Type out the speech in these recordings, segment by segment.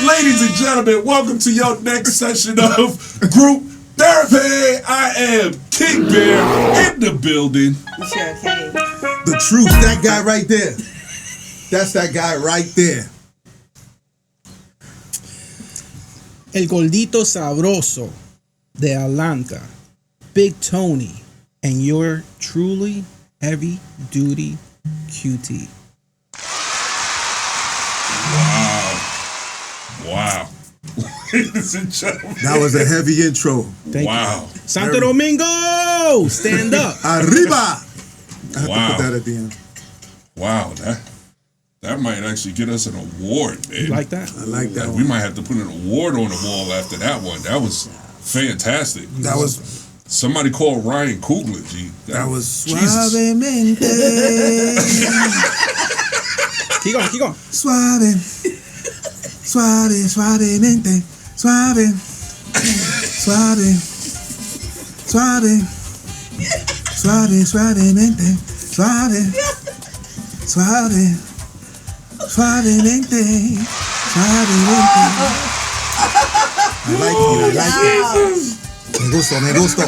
Ladies and gentlemen, welcome to your next session of Group Therapy. I am King Bear in the building. Sure, okay. The truth, that guy right there. That's that guy right there. El Gordito Sabroso de Atlanta, Big Tony, and your truly heavy duty Cutie. Wow. Ladies and gentlemen. That was a heavy intro. Thank Wow. you. Santo Domingo, stand up. Arriba. I have Wow. to put that at the end. Wow, that might actually get us an award, man. You like that? I like that We one. might have to put an award on the wall after that one. That was fantastic. That was Somebody called Ryan Coogler, G. that was Jesus. suavemente. Keep going, keep going. Suave. Suave, suavemente. Suave. Suave. Suave. Suave, suavemente. Suave. Suave. Suavemente. Suavemente. I like it, I like it. Me gusta, me gusta.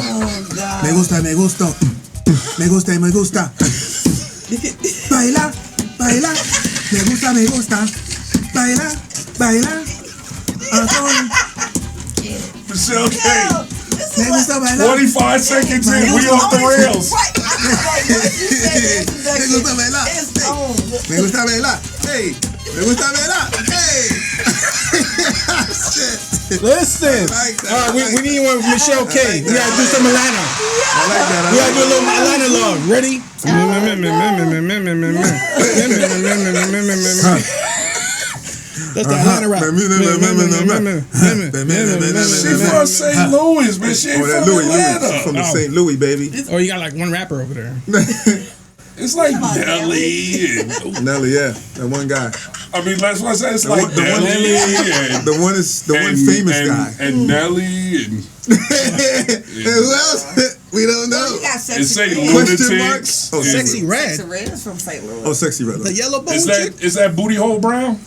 Me gusta, me gusta. Me gusta, me gusta. Baila, baila. Me gusta, me gusta. Baila, baila. Michelle K. Me gusta bailar. 25 seconds in, we off the rails. Me gusta bailar. Me gusta bailar. Hey. Me gusta bailar. Hey. Shit. Listen. I like that. All right, we need one with Michelle K. I like We gotta do some Atlanta. I like that. We gotta do a little Atlanta love. Ready? That's the Atlanta rap. She from St. Louis, man. She ain't Oh, that from Louis, Atlanta. from the St. Louis, baby. Oh, you got like one rapper over there. It's like Nelly and Nelly, yeah, that one guy. I mean, that's what I said. It's The like one- the one- Nelly and The one is the one famous guy. and Nelly and And who else? We don't know. You got and sexy say red. Question mark? lunatics. Oh, and- Sexy Sexy Red. red is from St. Louis. Oh, sexy red. The yellow bone Is chick. that Booty Hole Brown?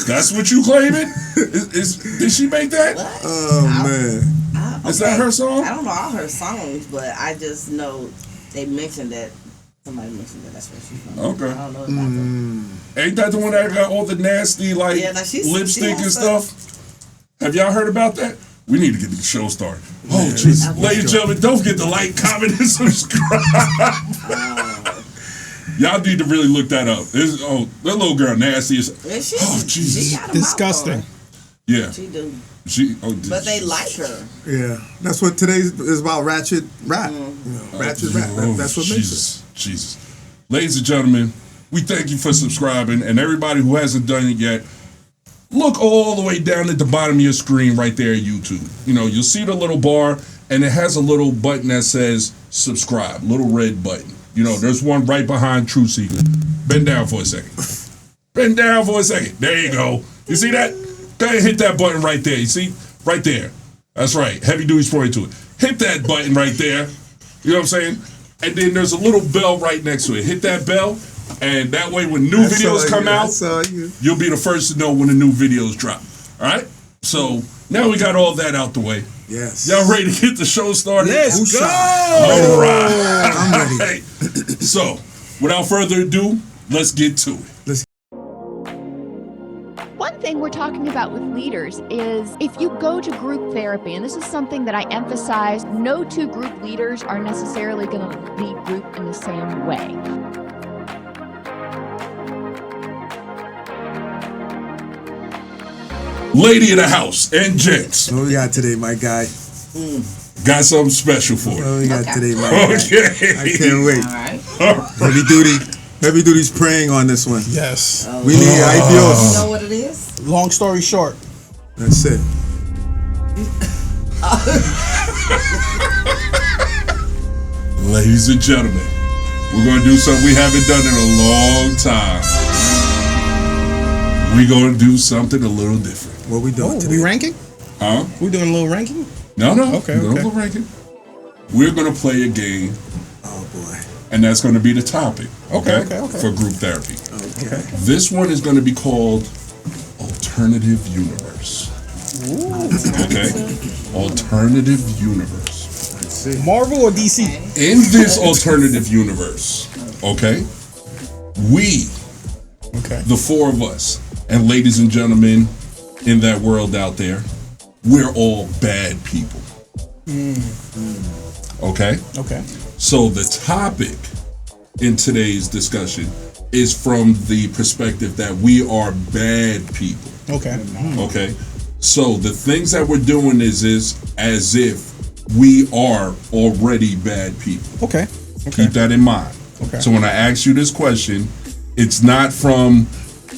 That's what you claiming? Did she make that? Oh man. Is that her song? I don't know all her songs, but I just know they mentioned that. Somebody mentioned that. That's where she's from. Okay. I don't know about that. Ain't that the one that got all the nasty like Yeah, now she lipstick has and some- stuff? Have y'all heard about that? We need to get the show started. Oh, Jesus. Ladies and gentlemen, don't forget to like, comment, and subscribe. Y'all need to really look that up. That little girl nasty as... Yeah, Oh, Jesus. She got a Disgusting. mouth Yeah. on her. She do. But They like her. Yeah, that's what today is about. Ratchet rap. You know, ratchet rap. That's what makes it. Jesus. Ladies and gentlemen, we thank you for subscribing, and everybody who hasn't done it yet, look all the way down at the bottom of your screen right there at YouTube. You know, you'll see the little bar, and it has a little button that says subscribe, little red button. You know, there's one right behind True Secret. Bend down for a second. Bend down for a second. There you go. You see that? Go ahead and hit that button right there. You see? Right there. That's right. Heavy Duty's pointing to it. Hit that button right there. You know what I'm saying? And then there's a little bell right next to it. Hit that bell, and that way when new videos come out, you'll be the first to know when the new videos drop. All right? So now we got all that out the way. Yes. Y'all ready to get the show started? Let's go. All right. I'm ready. So, without further ado, let's get to it. One thing we're talking about with leaders is if you go to group therapy, and this is something that I emphasize, no two group leaders are necessarily going to lead group in the same way. Lady of the house and gents, What we got today, my guy? got something special for you. What we got today, my guy? Okay. I can't wait. All right. Heavy duty. Heavy duty's praying on this one. Yes. We need You ideals. know what it is? Long story short. That's it. Ladies and gentlemen, we're going to do something we haven't done in a long time. We're going to do something a little different. What we doing Oh, today? we ranking? Huh? We doing a little ranking? No. Okay, No okay. little ranking. We're going to play a game, Oh boy. and that's going to be the topic. Okay. For group therapy. Okay. This one is going to be called Alternative alternative universe. Okay? Alternative universe. Let's see. Marvel or DC? In this alternative universe, okay, we, Okay. the four of us, and ladies and gentlemen in that world out there, we're all bad people. Okay? Okay. So the topic in today's discussion is from the perspective that we are bad people. Okay. Okay? So the things that we're doing is as if we are already bad people. Okay. Keep that in mind. Okay. So when I ask you this question, it's not from,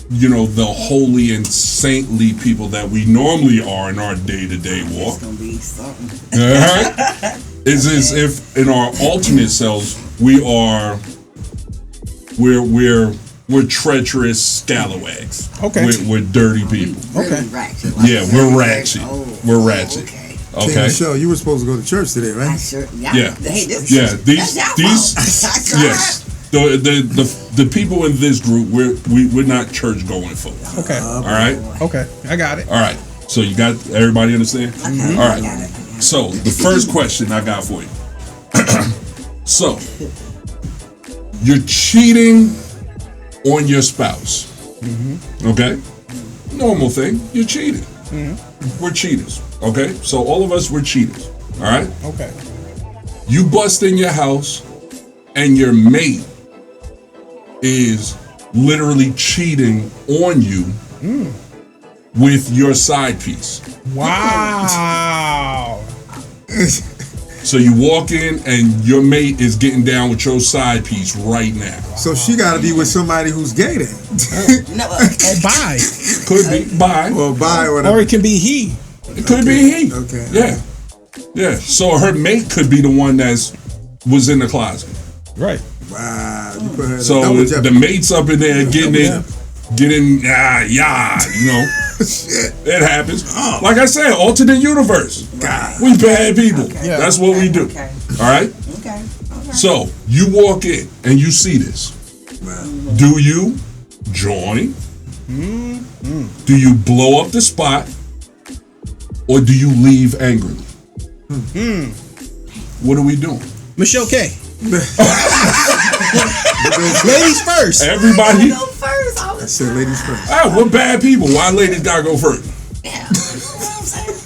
the holy and saintly people that we normally are in our day-to-day walk. It's gonna be something. All right? It's as if in our alternate selves we're treacherous scalawags. Okay. We're dirty people. Okay. Really ratchet. Yeah, we're ratchet. We're ratchet. Okay. Hey, Okay. Michelle, you were supposed to go to church today, I right? sure. Yeah. Hey, this, Yeah. that's y'all These. fault. I tried. Yes. The people in this group we're not church going folks. Okay. All right. Okay. I got it. All right. So you got everybody understand? Okay, All I right. got it. So the first question I got for you. So you're cheating on your spouse. Okay? Normal thing. You're cheating. We're cheaters. Okay? So all of us, we're cheaters. All right? Okay. You bust in your house and your mate is literally cheating on you with your side piece. Wow. So you walk in and your mate is getting down with your side piece right now. So she got to be with somebody who's gay then. No, Or bye. Could be bi. Or bi or Or whatever. it can be he. It could be he. Okay. Yeah. Yeah. So her mate could be the one was in the closet. Right. Wow. You put her in a So double the jeopardy. mate's up in there getting Shit. it happens. Like I said, alternate universe. God. We bad people. Yeah. That's what we do. Okay. All right. Okay. So you walk in and you see this. Wow. Do you join? Do you blow up the spot? Or do you leave angrily? What are we doing? Michelle K. Ladies first. Everybody. Go first. I I was said ladies first. We're bad people. Why ladies gotta go first? yeah. You know what I'm saying?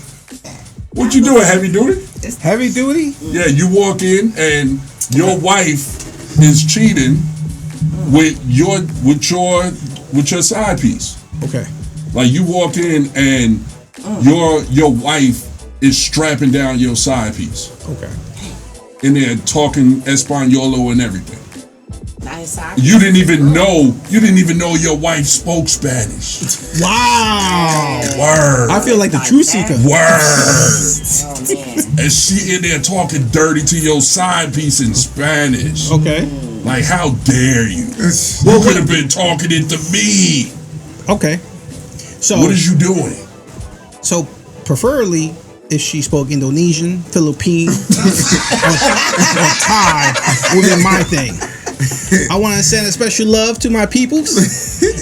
What you doing, heavy duty? Heavy duty. Yeah, you walk in and your wife is cheating with your side piece. Okay. Like you walk in and your wife is strapping down your side piece. Okay. In there talking Espanol and everything. Nice. You didn't even know your wife spoke Spanish. Wow. Word. I feel like the truth seeker. Word. Oh man. And she in there talking dirty to your side piece in Spanish. Okay. Like, how dare you? You could have been talking it to me. Okay. So What is you doing? So preferably if she spoke Indonesian, Philippine, or Thai would be my thing. I want to send a special love to my peoples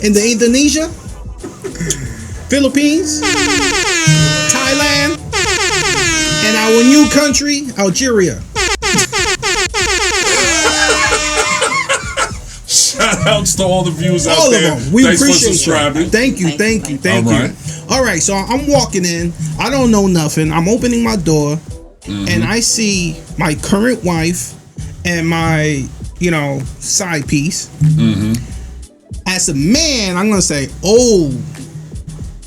in the Indonesia, Philippines, Thailand, and our new country, Algeria. Shout outs to all the viewers out All there. of them. We Thanks for appreciate subscribing. you. Thank you. All right. All right, so I'm walking in. I don't know nothing. I'm opening my door, and I see my current wife and my, side piece. As a man, I'm gonna say, "Oh,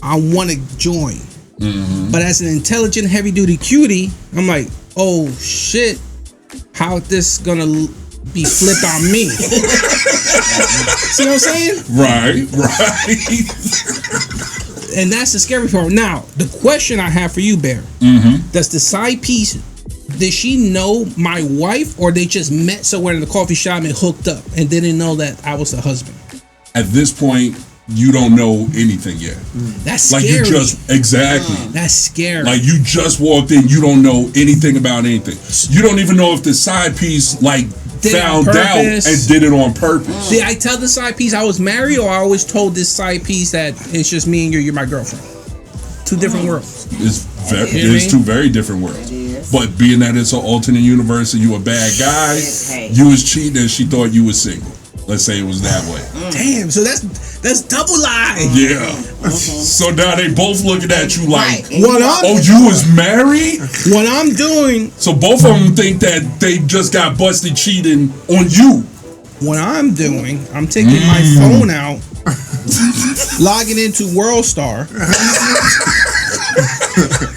I want to join." But as an intelligent, heavy-duty cutie, I'm like, "Oh shit, how this gonna be flipped on me?" See what I'm saying? Right. And that's the scary part. Now, the question I have for you, Bear, does the side piece, did she know my wife, or they just met somewhere in the coffee shop and hooked up and didn't know that I was the husband? At this point, you don't know anything yet. That's Like scary. you just exactly. That's scary. Like you just walked in, you don't know anything about anything. You don't even know if the side piece found out and did it on purpose. Did I tell the side piece I was married, or I always told this side piece that it's just me and you're my girlfriend? Two different worlds. It's two very different worlds. But being that it's an alternate universe and you a bad guy, you was cheating and she thought you was single. Let's say it was that way. Damn, so that's double lie. Yeah. So now they both looking at you like, What you was married? What I'm doing. So both of them think that they just got busted cheating on you. What I'm doing, I'm taking my phone out, logging into WorldStar,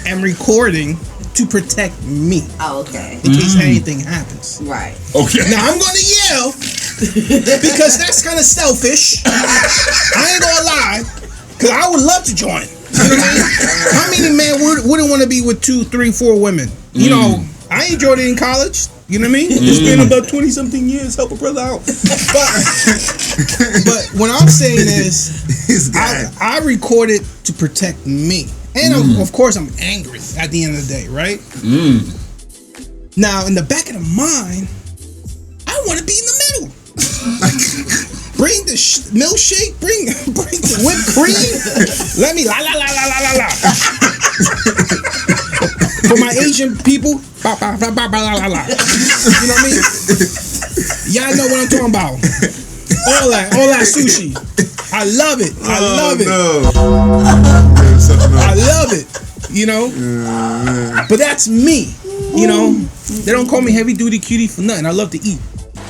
and recording to protect me. Oh, okay. In case anything happens. Right. Okay. Now I'm gonna yell because that's kind of selfish. I ain't gonna lie, because I would love to join. You know what I mean? How many men wouldn't want to be with 2, 3, 4 women? You know, I enjoyed it in college. You know what I mean? It's been about 20-something years. Help a brother out. But what I'm saying is, I recorded to protect me. And of course, I'm angry at the end of the day, right? Now, in the back of the mind, I want to be in the middle. Bring the milkshake, bring the whipped cream. Let me la. For my Asian people, la. You know what I mean? Y'all know what I'm talking about. All that sushi. I love it. I love it. You know? But that's me. You know? They don't call me heavy duty cutie for nothing. I love to eat.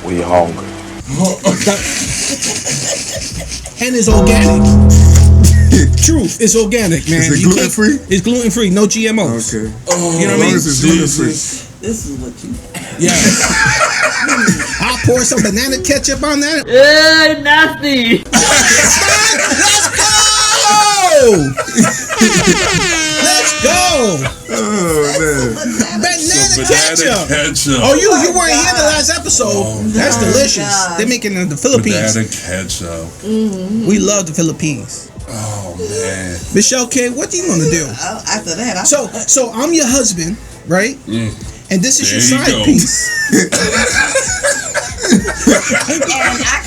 We hungry. And it's organic. Truth, it's organic, man. Is it gluten free? It's gluten free, no GMOs. Okay. You know what I mean? It's gluten free. This is what you. Yeah. I'll pour some banana ketchup on that. Nasty. Let's go! Oh man. Banana ketchup. ketchup. Oh, you weren't here the last episode. That's delicious. God. They're making it in the Philippines. Banana ketchup. We love the Philippines. Oh man. Michelle K, what are you gonna do? After that, So I'm your husband, right? And this is your There you side go. piece.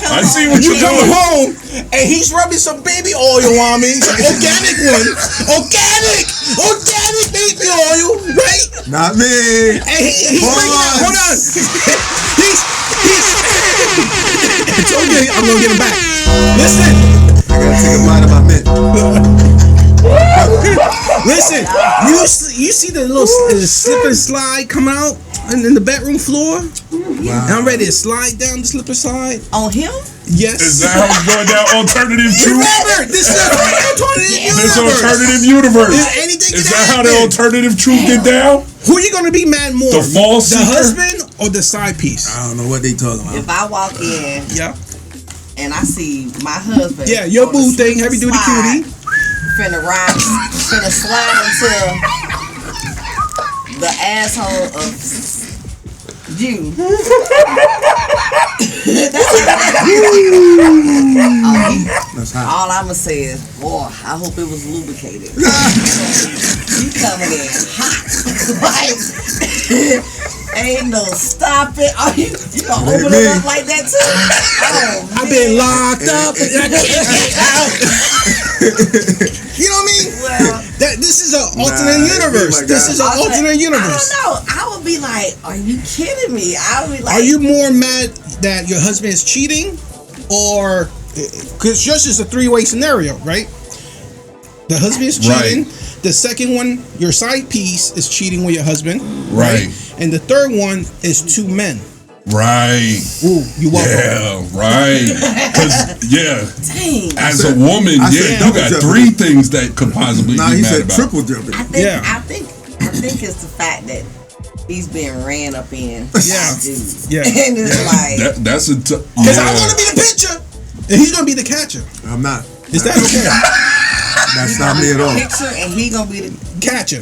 I see what You you're come doing. home and he's rubbing some baby oil on me. Organic one. Organic baby oil, right? Not me. And he's bringing that. Hold on. He's I told you I'm gonna get him back. Listen. I gotta take a bite of my mint. Listen. You see the little slip and slide come out in the bedroom floor? And I'm ready to slide down the slip and slide. on him. Yes. Is that how it's going down? Alternative truth? Remember, this is This alternative universe. Anything Is can that how the happen. alternative truth get down? Who you gonna be mad more? The false the seeker? husband or the side piece? I don't know what they talking about. If I walk in Yeah. and I see my husband, Yeah, your on the boo thing, heavy duty slide, cutie. finna slide into the asshole of you. That's hot. All I'ma say is, boy, I hope it was lubricated. You coming in hot, like ain't no stopping. Oh, you gonna open it up like that too? Oh, I've been locked up. And I can't get out. You know what I mean? well. This is an alternate universe. This is an alternate universe. I don't know. I would be like, are you kidding me? I would be like, Are you more mad that your husband is cheating, or because yours is a 3-way scenario, right? The husband is cheating. Right. The second one, your side piece, is cheating with your husband. Right. And the third one is 2 men. Right. Ooh, you welcome. Yeah, right. Because, dang. as a woman, I said you got double 3 things that could possibly Nah, be he mad said about. triple jumping. I think it's the fact that he's being ran up in. Yeah. Dude. Yeah. And it's like, That's a Because I want to be the pitcher, and he's gonna be the catcher. I'm not. Is that okay? That's not me at all. picture, and he gonna be the Catcher.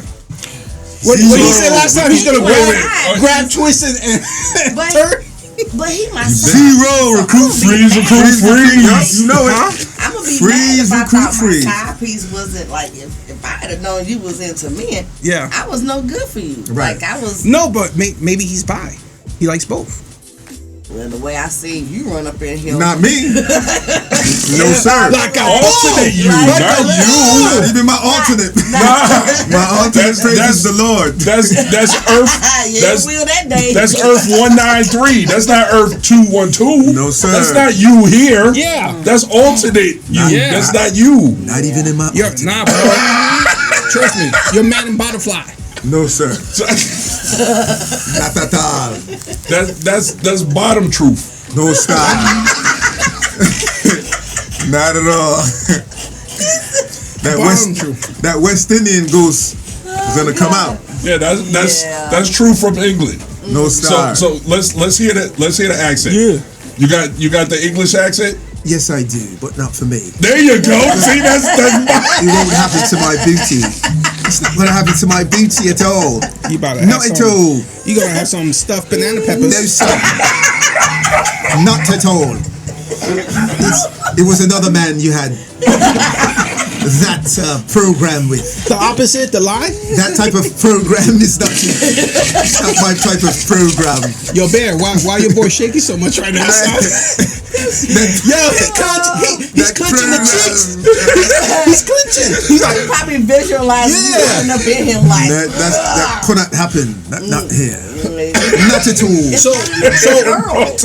What he said last time? He's gonna Wait. grab, twist, and But- turn. But he my Zero recruit freeze, recruit freeze. You know it. I'm gonna be Freeze, mad if I recruit, thought freeze. my side piece wasn't like if I had known you was into men. Yeah. I was no good for you. Right. Like I was. No, but maybe he's bi. He likes both. Well, the way I seen you run up in here. Not me. No sir. Like a Alternate you, Like not a- you. Not even my alternate. My alternate praises the Lord. That's Earth. Yeah, you will that day. That's Earth 193. That's not Earth 212. No, sir. That's not you here. Yeah. That's alternate you. Yeah. That's not you. Not even in my You're alternate. nah, bro. Trust me, you're man and butterfly. No, sir. Not at all. That's bottom truth. No, sir. Not at all. That West Indian ghost is gonna come out. Yeah, that's Yeah. that's true from England. No star. So let's hear the accent. Yeah. You got the English accent? Yes, I do, but not for me. There you go. See, that's It won't happen to my beauty. It's not gonna happen to my beauty at all. You about to have Not at some, all. You gonna have some stuffed banana peppers. No, sir. Not at all. It was another man you had that program with. The opposite, the lie. That type of program is not my type of program. Yo, Bear, why your boy shaking so much right now? Yo, he's clenching the cheeks. He's clenching. He's like, probably visualizing you running up in him like. That could not happen. Not here. Not at all.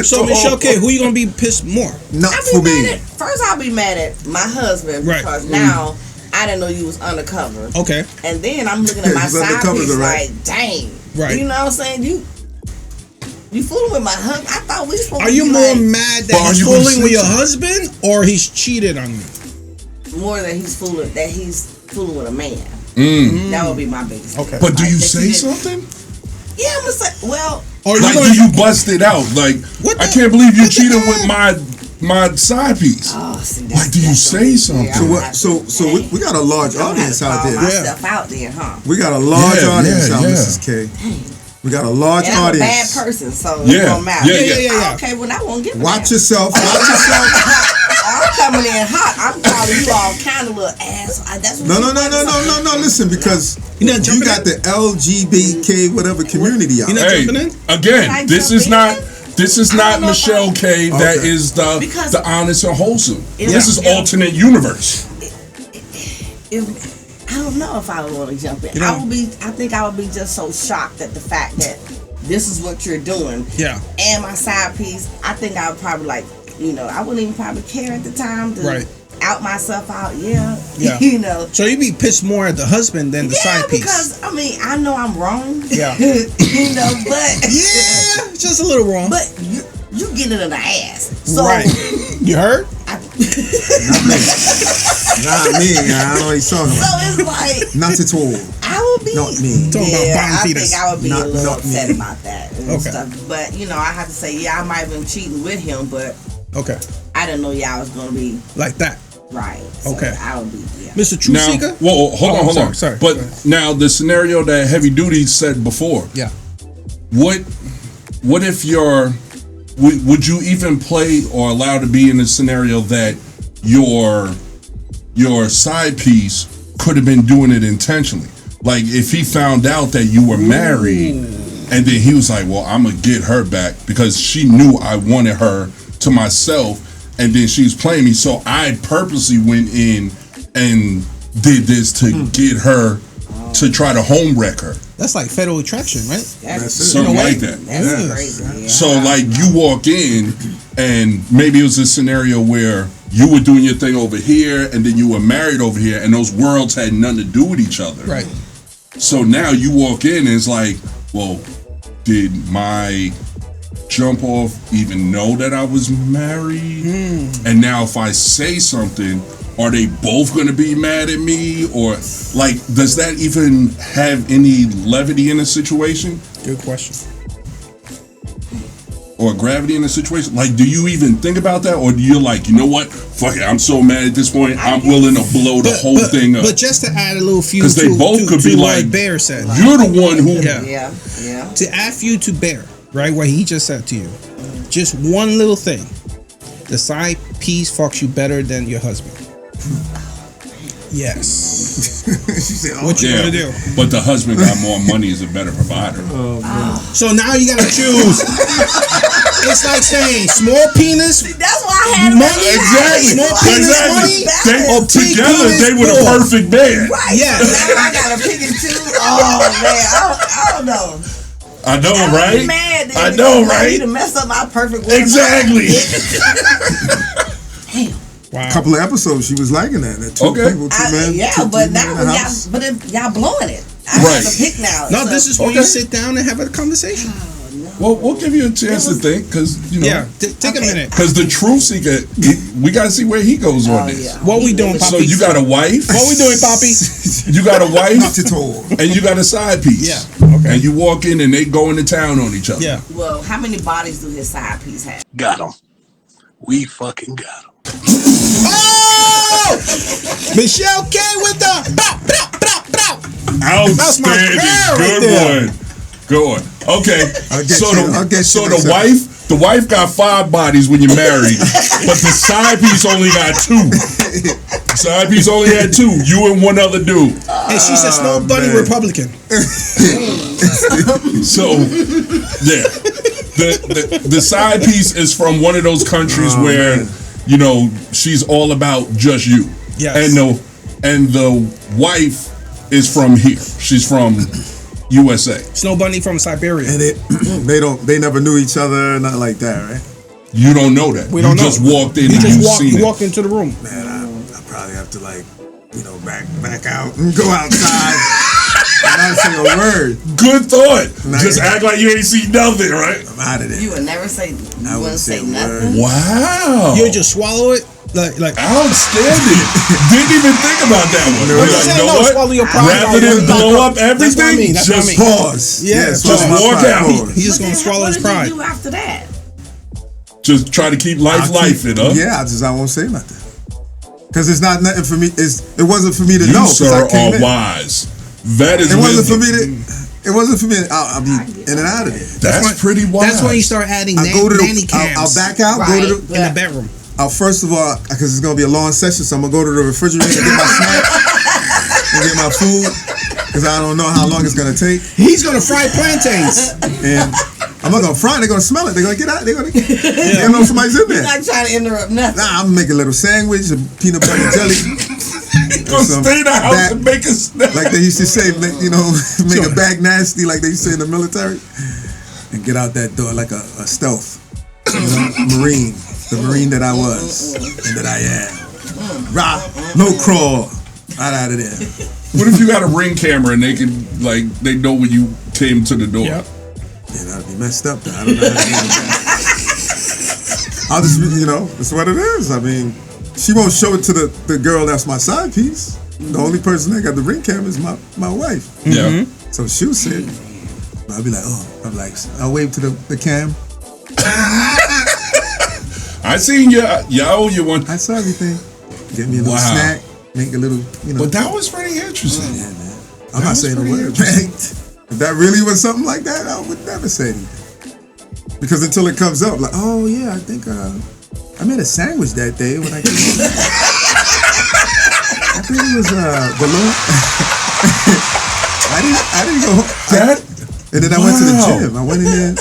So Michelle K, who you gonna be pissed more? Not I'll for be me. mad at, first I'll be mad at my husband Right. because now I didn't know you was undercover. Okay. And then I'm looking at my He's side undercover, piece right? like, dang. Right. You know what I'm saying? You fooling with my husband. I thought we supposed Are to you be more like, mad But that are he's you gonna fooling say with your something? husband or he's cheated on you? more than he's fooling with a man. That would be my biggest thing. Okay. But do Like, you that say didn't- something? Yeah, I'm gonna say, well, Or Like, you do you bust it out? Like, What I the- can't believe you what the cheated heck? with my side piece. oh, see, Like, do you say something? So what? So we got a large audience out there. myself out there, huh? We got a large Yeah, audience yeah, out, yeah. Mrs. K. We got a large And I'm a bad audience. person, so Yeah, it don't matter. yeah. Okay, well, I won't give a Watch damn. yourself. Watch yourself. I'm coming in hot. I'm calling you all kind of little ass. That's what No, you no, no, no, want. no, no, no. Listen, because You not you jumping got the LGBTK whatever community out. You not Hey, jumping in? again, Can I this jump is in? not. This is I not don't know if Michelle K. That Okay. is Because- the honest and wholesome. Yeah. This is Yeah. alternate universe. I don't know if I would want to jump in. You know- I think I would be just so shocked at the fact that this is what you're doing. Yeah. And my side piece, I think I would probably I wouldn't even probably care at the time to Right. out myself out. Yeah. Yeah. You know. So you be pissed more at the husband than the Yeah, side piece. because I know I'm wrong. Yeah. You know, but Yeah, just a little wrong. but you get it in the ass. So Right. You heard? Not me. I don't know what he's talking So about. it's like Not at all. I would be Not me. Talking about yeah, bottom I fetus. think I would be Not- a little not upset me. about that and Okay. stuff. But I have to say, yeah, I might have been cheating with him, but Okay. I didn't know y'all was gonna be Like that. right. So Okay. I would be Mr. True Now, Seeker? whoa, hold Oh, on. sorry. But Go ahead. now the scenario that Heavy Duty said before. Yeah. What if would you even play or allow to be in a scenario that your side piece could have been doing it intentionally? Like if he found out that you were married and then he was like, well, I'm gonna get her back because she knew I wanted her to myself and then she was playing me, so I purposely went in and did this to get her to try to home wreck her. That's like fatal attraction, right? That's Something like that. That's crazy. Yeah. So like you walk in and maybe it was a scenario where you were doing your thing over here and then you were married over here and those worlds had nothing to do with each other. Right. So now you walk in and it's like, well, did my jump off even know that I was married? And now if I say something, are they both going to be mad at me? Or like, does that even have any levity in a situation? Good question. Or gravity in a situation? Like, do you even think about that? Or do you like, you know what? Fuck it, I'm so mad at this point, I'm willing to blow the whole thing up. But just to add a little fuel 'Cause they both could be what like, Bear said. You're the one who... Yeah. Yeah. To add fuel to Bear, right? What he just said to you. Just one little thing. The side piece fucks you better than your husband. Yes. She said, oh, What you gonna do? But the husband got more money, is a better provider. So now you gotta choose. It's like saying small penis. That's why I had Money. Exactly. Small penis money. Or big Together, penis they were the poor. perfect band. Right. Yes. Now I gotta pick and choose. Oh man, I don't know. I know, I right? was mad that I you know, know, right? You to mess up my perfect world. Exactly. Wow. A couple of episodes, she was liking that. Two Okay. people, two men, Yeah, two but men now in the house. y'all blowing it. I Right. have to pick now. No, so- this is when Okay. you sit down and have a conversation. Well, we'll give you a chance to think, because Yeah, take a minute. Because the truth seeker, we got to see where he goes on this. yeah. What we doing, So Poppy? you got a wife. What we doing, Poppy? You got a wife. Not at all. And you got a side piece. Yeah, okay. And you walk in and they go into town on each other. Yeah. Well, how many bodies do his side piece have? Got him. We fucking got him. Oh! Michelle K with the bow, bow, bow, bow. Outstanding. girl right Good there. one. Good one. Okay. I'll get So you. I'll get so you the myself. wife got 5 bodies when you're married, but the side piece only got 2. Side piece only had 2. You and one other dude. And she's a snow bunny man. Republican. So yeah. The side piece is from one of those countries where man. you know she's all about just you. Yes. And the wife is from here. She's from USA. Snow bunny from Siberia. And they never knew each other, nothing like that, right? You don't know that. We don't know. You just walked in You and just you seen it. walked into the room. Man, I probably have to back out and go outside and not say a word. Good thought. Nice. Just act like you ain't seen nothing, right? I'm out of there. You would never say. You I wouldn't wouldn't say say a nothing. Wow. You just swallow it like. Outstanding. Didn't even think about that one. No, You're no. like, Saying you know no, what? swallow your pride. Rather than blow up That's what I everything, mean, that's what I just mean. Pause. Yeah, Yes, just swallow my walk pride. out. Pause. He's just gonna swallow his What pride. did you do after that? just try to keep life I'll keep- life, huh? Yeah, I won't say nothing. Because it's not nothing for me. It wasn't for me to You, know. 'cause sir, I came are in. wise. That is It wasn't for wisdom. me to. It wasn't for me. I'll be in and out of there. That's pretty wise. That's when you start adding I'll go to nanny the. cams I'll back out. Right. Go to the. in the bedroom. First of all, because it's gonna be a long session, so I'm gonna go to the refrigerator and get my snacks and get my food. Because I don't know how long it's gonna take. He's gonna fry plantains. And I'm not gonna fry. They're gonna smell it. They're gonna get out. They're gonna know somebody's in You're there. not trying to interrupt nothing. Nah, I'm gonna make a little sandwich, a peanut butter jelly. Go stay in the house back- and make a snack. Like they used to say, make a bag nasty, like they used to say in the military, and get out that door like a stealth, Marine, the Marine that I was and that I am. Rock, no crawl, right out of there. What if you got a ring camera and they can they know when you came to the door? Yep. Yeah, that'd be messed up. Though. I don't know how to do that. I'll just, it's what it is. I mean, she won't show it to the girl that's my side piece. The only person that got the ring camera is my wife. Yeah. So she'll see it. I'll be like, I'll wave to the cam. I seen y'all owe you one. I saw everything. Get me a little Wow. snack, make a little, But that was pretty interesting. Yeah, man. I'm not was saying a pretty word, man. If that really was something like that, I would never say anything. Because until it comes up, like, oh yeah, I think I made a sandwich that day when I came. I think it was below. I didn't go. And then I went to the Wow. gym. I went in there.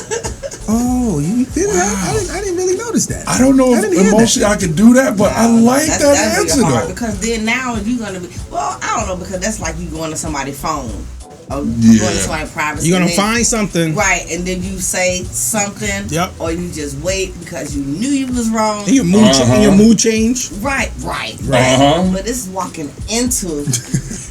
Oh, you did that? I didn't really notice that. I don't know if didn't hear emotionally I could do that, but I like That's that really answer hard though. because then now you're gonna be I don't know because that's like you going to somebody's phone or Yeah. going to somebody's privacy. You're gonna and then- find something. right, and then you say something, Yep. or you just wait because you knew you was wrong. And your mood, and your mood change. Right. Uh-huh. But it's walking into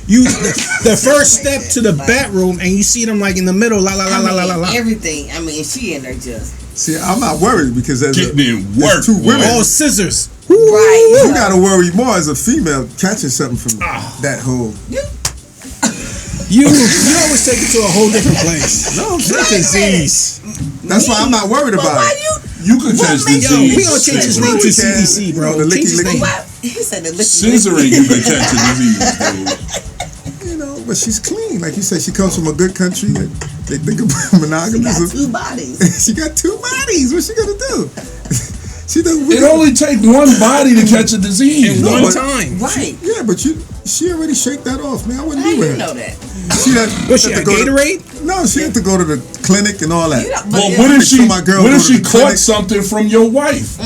You the first step to the bedroom, and you see them like in the middle, la la la la la la la. everything. I mean, she in there just See, I'm not worried because there's Getting in there's work, two boy. women. Oh, scissors. right. You gotta worry more as a female catching something from that whole. You always take it to a whole different place. No, I'm It's a disease. That's why I'm not worried But about why it. You could catch makes Yo, disease. we gonna change his name to We can. CDC, bro. The Change his licky, name. Why? He said the licky. Scissoring, you could catch a disease, dude. But she's clean. Like you said, she comes from a good country that they think about She monogamy. got 2 bodies. She got 2 bodies. What's she gonna do? She doesn't. It only take one body to catch a disease. In No, one but- time. Right. Yeah, but she already shake that off, man. I wouldn't How do you that. know that? She had, Was she had a to go to- Gatorade? No, she had to go to the clinic and all that. Well, what if she my girl what if go to she the caught clinic. something from your wife?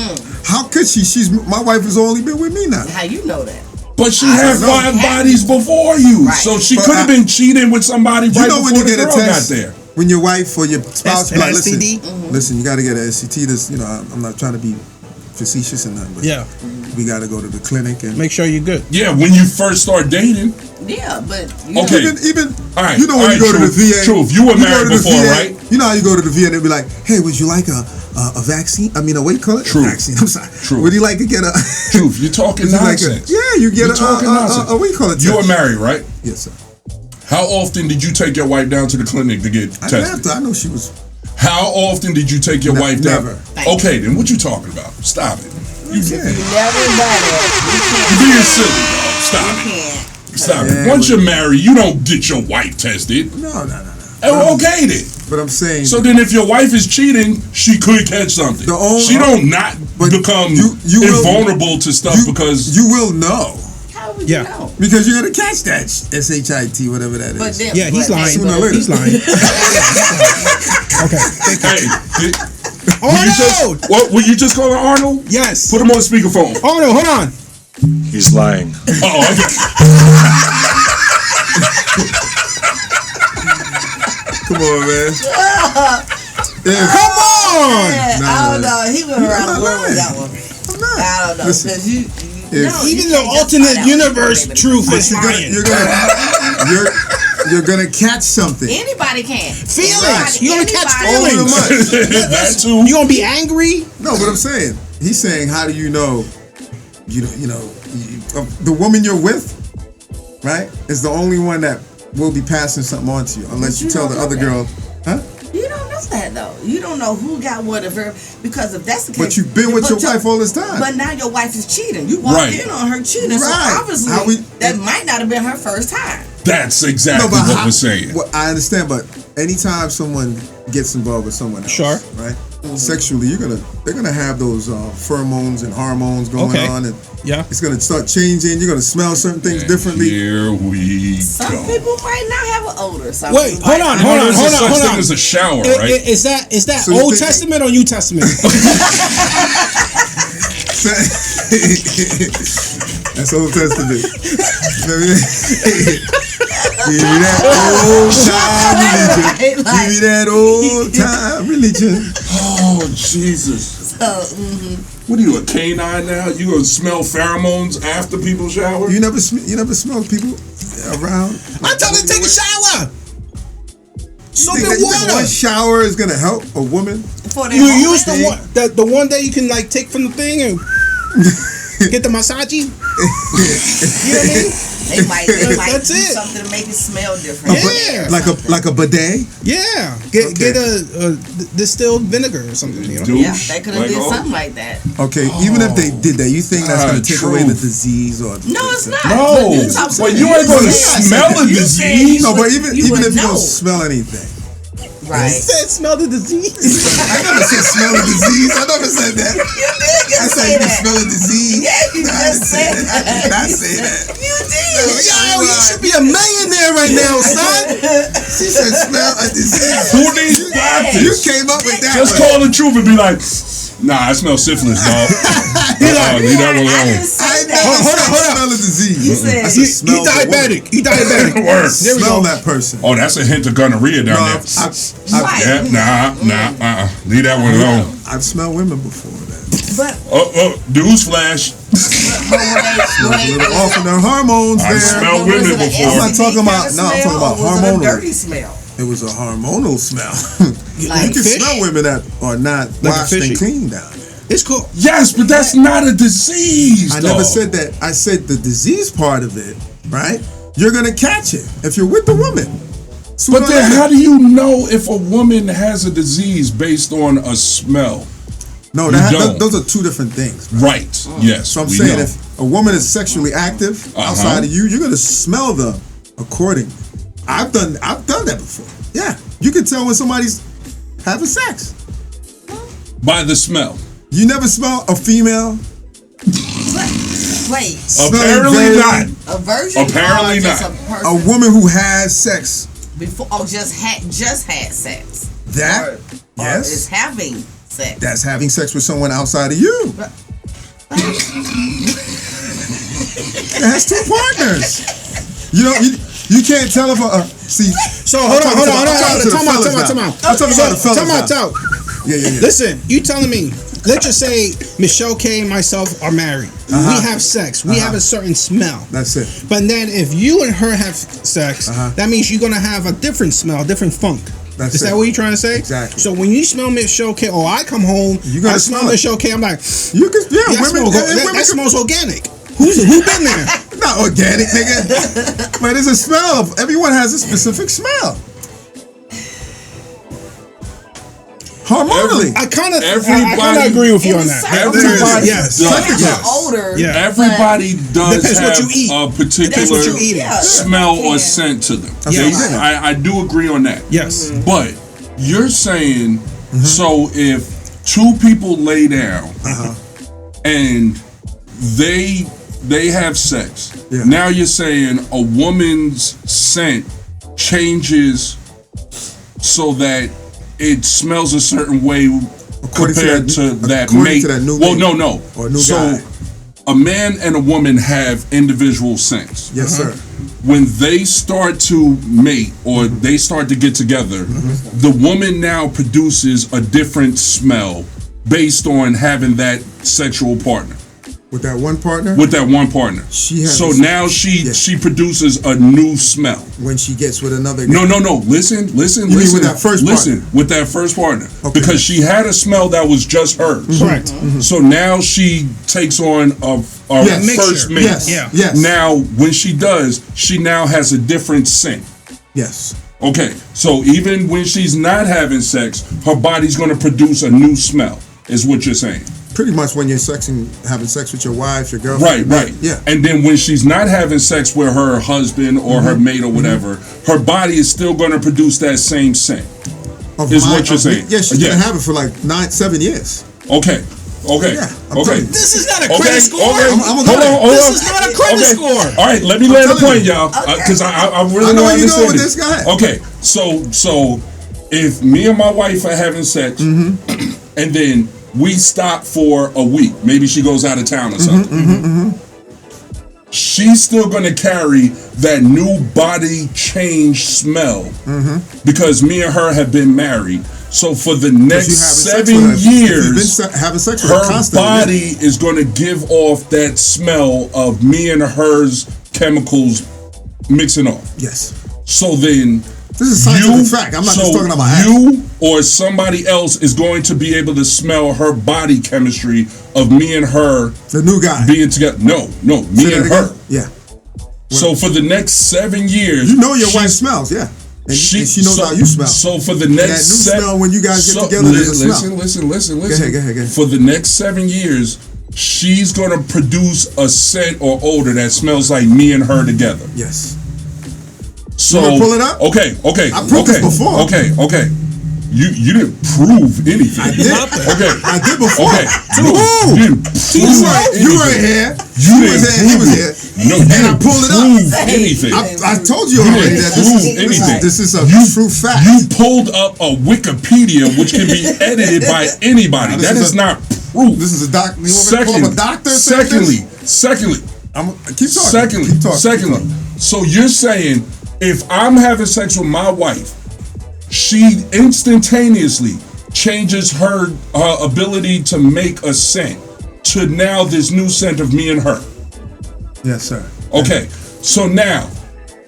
How could she? My wife has only been with me now. How you know that? But she had don't know. 5 bodies before you, Right. so she But could have been cheating with somebody You right know before when you the get a girl got test, there. when your wife or your spouse be like, listen, STD? listen, you got to get an SCT. This, I'm not trying to be facetious and nothing, but Yeah. we got to go to the clinic and Make sure you're good. Yeah, when you first start dating. Yeah, but Okay. even All right, you know when all you go right, to the VA. Truth. You were go married to the before, VA, right? You know how you go to the VA and they be like, hey, would you like a vaccine? I mean, what do you call it? True. A vaccine. I'm sorry. True. Would you like to get a? Truth, you're talking Would you like nonsense. you get You're talking nonsense. what do you call it? You were test? married, right? Yes, sir. How often did you take your wife down to the clinic to get I tested? laughed. I know she was. How often did you take your wife down? Never. Okay, then what you talking about? Stop it. you never done it. You're being silly, dog. Stop You it. can't. Stop Yeah, it. Once but- you're married, you don't get your wife tested. No. Oh, okay then. But I'm saying. So then if your wife is cheating, she could catch something. The only- She don't not But become you will- invulnerable to stuff because you will know How would Yeah. you know? because you're gonna catch that SHIT, whatever that is. But then, Yeah, he's but- lying. Sooner or later. He's lying. Okay. Thank you. hey, Oh no! what were you just calling Arnold? Yes. Put him on speakerphone. Oh no! Hold on. He's lying. Oh, okay. Come on, man. Come on! Yeah, Nah, I don't know. He went around not the world with lying. that one. I'm not. I don't know. Listen, Because you if- no, Even you the can't just alternate find out universe what truth baby is does. lying. you're gonna catch something. Anybody can. Feelings. You're gonna catch Anybody- All feelings. the money. That too. You gonna be angry? No, but I'm saying he's saying, how do you know? The woman you're with, right, is the only one that will be passing something on to you, unless you you tell don't the know other that. girl, huh? You don't know that though. You don't know who got what of her because if that's the case. But you've been with but your wife all this time. But now your wife is cheating. You walked Right. in on her cheating, so Right. obviously How we- that might not have been her first time. That's exactly what we're saying. Well, I understand, but anytime someone gets involved with someone else, Sure. right? Sexually, they're gonna have those pheromones and hormones going Okay. on, and Yeah. it's gonna start changing. You're gonna smell certain things differently. Here we Some go. people might not have an odor. Some Wait, people hold might on, not. hold on, There's hold a on, such hold thing on. as a shower, I- right? Is that So you Old think- Testament or New Testament? That's Old Testament. Give me that old time religion. Give me that old time religion. Oh Jesus! So, What are you, a canine now? You gonna smell pheromones after people shower? You never smell people around. I told her to take a shower. Soap You and think one water. shower is gonna help a woman? for their You moment, use the one day you can like take from the thing and get the massage. You know what I mean? they might That's do it. something to make it smell different. Yeah. Like a bidet. Yeah. Okay. Get a distilled vinegar or something. You know? Douche, Yeah, they could have like did all- something like that. Okay, even if they did that, you think that's gonna take away the truth. disease or? No, it's not. No, But that's what I'm but saying. you ain't gonna said- smell a you said disease. No, but even you if would you know. don't smell anything. Right. Said smell the disease. I never said smell a disease. I never said that. You did I just said say you can that. smell a disease. Yeah, you No, I just didn't say said that. I did not say that. You did. Yo, you should be a millionaire right now, son. She said smell a disease. Who needs practice? You came up with that. Just one. call the truth and be like, nah, I smell syphilis, dog. Leave that one I alone. didn't say I that. never Hold on, said hold on. smell a disease. You said- I He smell the woman. diabetic. He diabetic. Worse. There we Smell go. that person. Oh, that's a hint of gonorrhea No, down there. Right. Yeah, nah. Leave that one alone. I've smelled women before. That. But Newsflash. when A little off in their hormones I there. smell was women it an before. I'm not talking about- STD no, I'm kind of talking about smell, or was it hormonal. a dirty smell. It was a hormonal smell. You Like can fish? smell women that are not Like a washed fishy. and clean down there. It's cool. Yes, but that's not a disease. I dog. never said that. I said the disease part of it, right? You're gonna catch it if you're with the woman. Sooner But or then, later. how do you know if a woman has a disease based on a smell? No, you don't. those are two different things. Right. Yes. So I'm we saying know. if a woman is sexually active outside of you, you're gonna smell them accordingly. I've done that before. Yeah, you can tell when somebody's having sex. By the smell. You never smell a female Wait, Apparently very- not. a virgin? Apparently or just not. A person? a woman who has sex before. Oh, just had sex. That Or yes, is having sex. that's having sex with someone outside of you. It has two partners. You know, you can't tell if see. So hold on. Time out. Yeah. Listen, you telling me? Let's just say Michelle K and myself are married. We have sex. We have a certain smell. That's it. But then if you and her have sex, that means you're gonna have a different smell, different funk. That's Is it. that what you're trying to say? Exactly. So when you smell Michelle K, or I come home, You gotta I smell smell it. Michelle K, I'm like, You can, that, women that smells organic. Who been there? not organic, nigga. But it's a smell. Everyone has a specific smell. Hormonally. I kind of Everybody- agree with you on In that. certain Everybody Yes. does. When you're Yes. older, Yeah. Everybody does Depends have what you eat. a Depends particular what you eat. smell or Yeah. scent to them. That's Yeah. what I'm saying. I do agree on that. Yes. But you're saying, so if two people lay down and they have sex, Yeah. now you're saying a woman's scent changes so that it smells a certain way According to compared that- to that according mate. to that new well, mate. no. Or new so guy. a man and a woman have individual scents. Yes, sir. When they start to mate or they start to get together, the woman now produces a different smell based on having that sexual partner. With that one partner, With that one partner. She has so a- now she produces a new smell. when she gets with another guy. No. Listen. You mean with that first listen, partner? with that first partner. Okay. Because she had a smell that was just hers. Correct. So now she takes on a Yes. first Mixture. mate. Yes. Yeah. Yes. Now, when she does, she now has a different scent. Yes. Okay, so even when she's not having sex, her body's going to produce a new smell, is what you're saying. Pretty much when you're having sex with your wife, your girlfriend. Right. Yeah. And then when she's not having sex with her husband or her mate or whatever, her body is still going to produce that same scent. Is what you're saying. Yeah, she's gonna have it for like 7 years. Okay. Yeah, I'm telling you. This is not a Okay, credit score. okay. I'm Hold gonna- on. This is not a credit score. All right, let me land the telling point, you. y'all, because I really I know don't where you understand going with this. this guy. Okay, so if me and my wife are having sex, and then we stop for a week, maybe she goes out of town or something. She's still gonna carry that new body change smell because me and her have been married. So for the next You having sex 7 with her. years, You've been having sex with her her constantly. body is going to give off that smell of me and hers chemicals mixing off. Yes. So then This is scientific fact. I'm not just talking about acting. you or somebody else is going to be able to smell her body chemistry of me and her The new guy. being together. No, me Say and that her. again? Yeah. So for the next 7 years, You know your she's- wife smells, yeah. And she knows how you smell. So for the And next that new smell when you guys get together, there's a smell. listen. Go ahead. For the next 7 years, she's gonna produce a scent or odor that smells like me and her together. Yes. So wanna pull it up? Okay. I proved this before. Okay. You didn't prove anything. I did. Okay. I did before. Okay. Woo! You didn't prove You weren't anything. here. You was didn't here. He was prove here. it. No, And you I didn't pulled it up. prove anything. I told you You already didn't that prove this anything. is a true fact. You pulled up a Wikipedia, which can be edited by anybody. Now, That is not proof. This is a doctor. You want me to pull up a doctor? saying this? Secondly, Keep talking. Keep talking. Secondly, so you're saying if I'm having sex with my wife, she instantaneously changes her ability to make a scent to now this new scent of me and her. Yes, sir. Okay, so now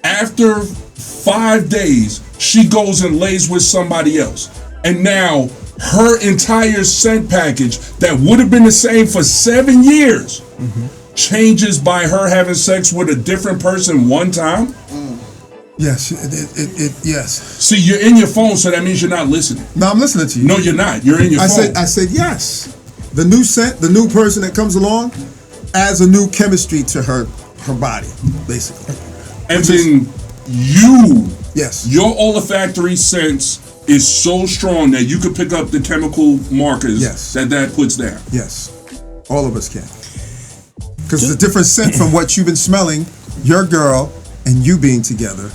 after 5 days, she goes and lays with somebody else, and now her entire scent package that would have been the same for 7 years changes by her having sex with a different person one time. Yes. Yes. See, you're in your phone, so that means you're not listening. No, I'm listening to you. No, you're not. You're in your phone. I said yes. The new scent, the new person that comes along, adds a new chemistry to her body, basically. And which is- then you, Yes. your olfactory sense is so strong that you could pick up the chemical markers Yes. that puts down. Yes. All of us can. Because it's a different scent from what you've been smelling, your girl and you being together.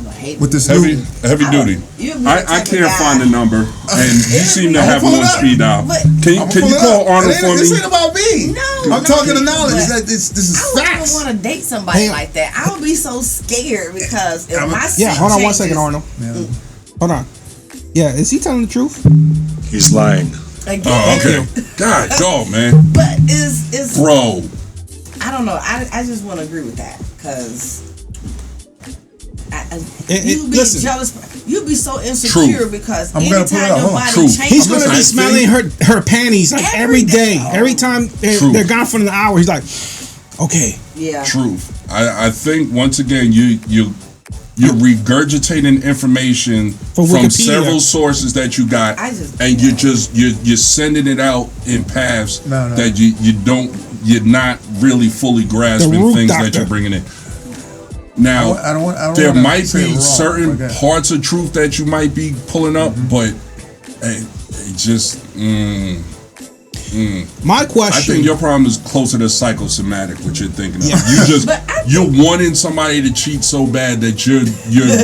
would hate with this Heavy new. duty. You'd be the I type of can't guy- find the number, and you seem to have pull more it up. speed dial. But- Can you call Arnold for This me? ain't about me. No, I'm talking to knowledge. but This is I wouldn't facts. want to date somebody Hey. like that. I would be so scared because if my Yeah, scent hold on one changes- second, Arnold. Hold on. Yeah, is he telling the truth? He's lying. Again, Oh, okay. God, dog, man. But is Bro. I don't know. I just want to agree with that because It- you'd be listen. jealous. You'd be so insecure True. because I'm gonna put it anytime up. your Hold on. body True. changes, He's gonna Listen, I be smelling her panties like every day. Oh. Every time True. they're gone for an hour, he's like, okay. yeah. Truth. I think once again you're regurgitating information From from Wikipedia. several sources that you got, I just- and you're sending it out in paths No. that you're not really fully grasping root things doctor. that you're bringing in. Now, I don't there wanna might say it be wrong, certain okay. parts of truth that you might be pulling up, but it just. My I question. think your problem is closer to psychosomatic, what you're thinking of. Yeah. But I You're wanting somebody to cheat so bad that you're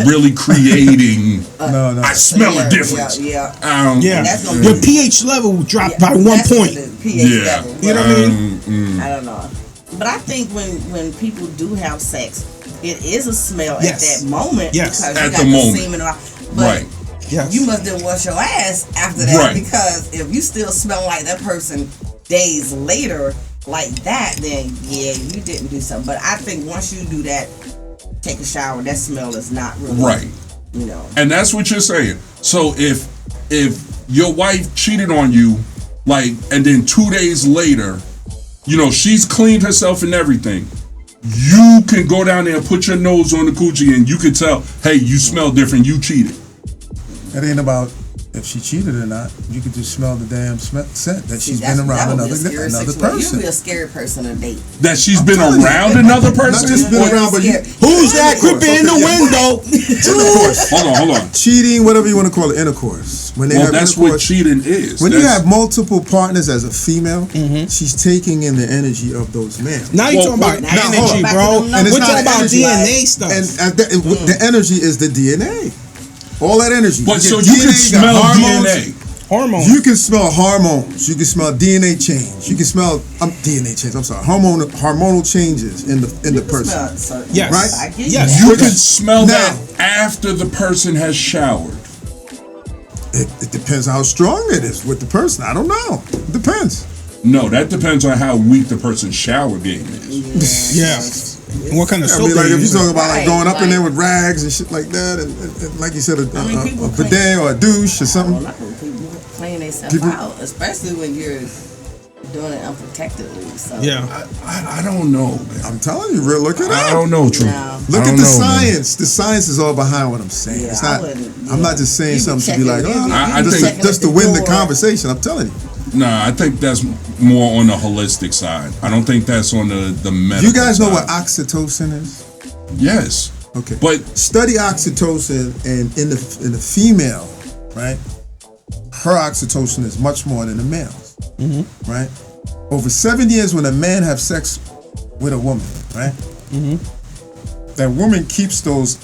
really creating. No. I smell a difference. Yeah. yeah, that's gonna your be- pH level dropped by Yeah, 1 that's point. the pH Yeah. level. You know what I mean? I don't know. But I think when people do have sex, it is a smell Yes. at that moment. Yes. Because At you got the moment. semen around. But Right. Yes. you must then wash your ass after that Right. because if you still smell like that person days later like that, then yeah, you didn't do something. But I think once you do that, take a shower, that smell is not really Right. You know. And that's what you're saying. So if your wife cheated on you, like, and then 2 days later, she's cleaned herself and everything, you can go down there and put your nose on the coochie and you can tell, hey, you smell different, you cheated. It ain't about if she cheated or not. You could just smell the damn scent that she's That's- been around that would be another a scary situation. person. You'd be a scary person to date. That she's been telling you. around another person? Not just been Or- around, but you. Who's that creeping in the window? Intercourse, Hold on. cheating, whatever you want to call it, intercourse. When they Well, have that's intercourse, what cheating is. when you That's- have multiple partners as a female, she's taking in the energy of those males. Now you're talking about now hold energy, on. bro. And it's We're not talking about energy, DNA stuff. And the energy is the DNA. All that energy. But so get you can DNA, got smell hormones. DNA. Hormones. You can smell hormones. You can smell DNA change. You can smell DNA change. I'm sorry, hormonal changes in the person. Yes. Right? I get Yes. You Which- can smell Now- that after the person has showered. It depends how strong it is with the person. I don't know. It depends. No, that depends on how weak the person's shower game is. Yeah. And what kind of I soap mean, like they if you're use? talking about like Right, going up in like- there with rags and shit like that, and like you said, a people bidet or a douche or Well, something. not when people clean themselves People- out, especially when you're doing it unprotectedly. So Yeah. I don't know, man. I'm telling you, real. Look it I up. don't know, True. No. Look I at don't the know, man. science. The science is all behind what I'm saying. Yeah, It's I not. wouldn't- I'm yeah. not just saying You be something to be like, checking- oh, you be I just, think- just to win the door. conversation. I'm telling you. Nah, I think that's more on the holistic side. I don't think that's on the medical You guys know side. what oxytocin is? Yes. Okay. But Study oxytocin, and in the female, right? Her oxytocin is much more than the male's, right? Over 7 years, when a man have sex with a woman, right? That woman keeps those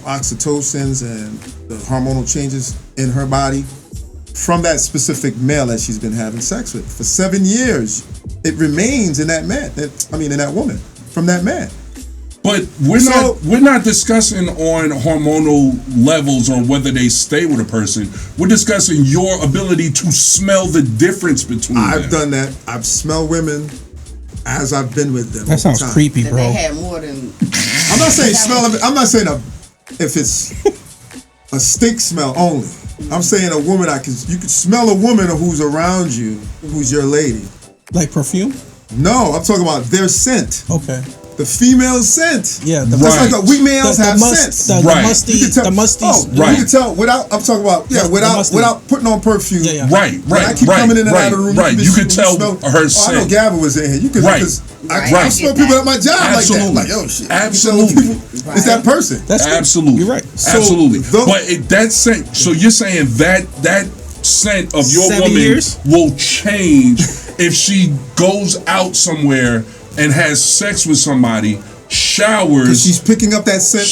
oxytocins and the hormonal changes in her body from that specific male that she's been having sex with for 7 years. It remains in that man. In that woman from that man. But we're not discussing on hormonal levels or whether they stay with a person. We're discussing your ability to smell the difference between I've them. done that. I've smelled women as I've been with them. That over sounds time. creepy, Then bro. they had more than. I'm not saying smell of it. I'm not saying if it's a stink smell only. I'm saying a woman you could smell a woman who's around you, who's your lady. Like perfume? No, I'm talking about their scent. Okay. The female scent. Yeah. Just Right. like we males have scents. Right. You can tell. The musty. right. You can tell without. I'm talking about The musty. without putting on perfume. Yeah, yeah. Right, When I keep coming in and out of the room. You could tell her I know scent. Gabba was in here. You could. Right. I Right. smell people at my job Absolutely. like that. Like, yo, shit. Absolutely. You can tell people, it's that person. That's good. Absolutely. You're right. Absolutely. So, but that scent, so you're saying that scent of your 7 woman years? will change if she goes out somewhere and has sex with somebody showers. She's picking up that scent.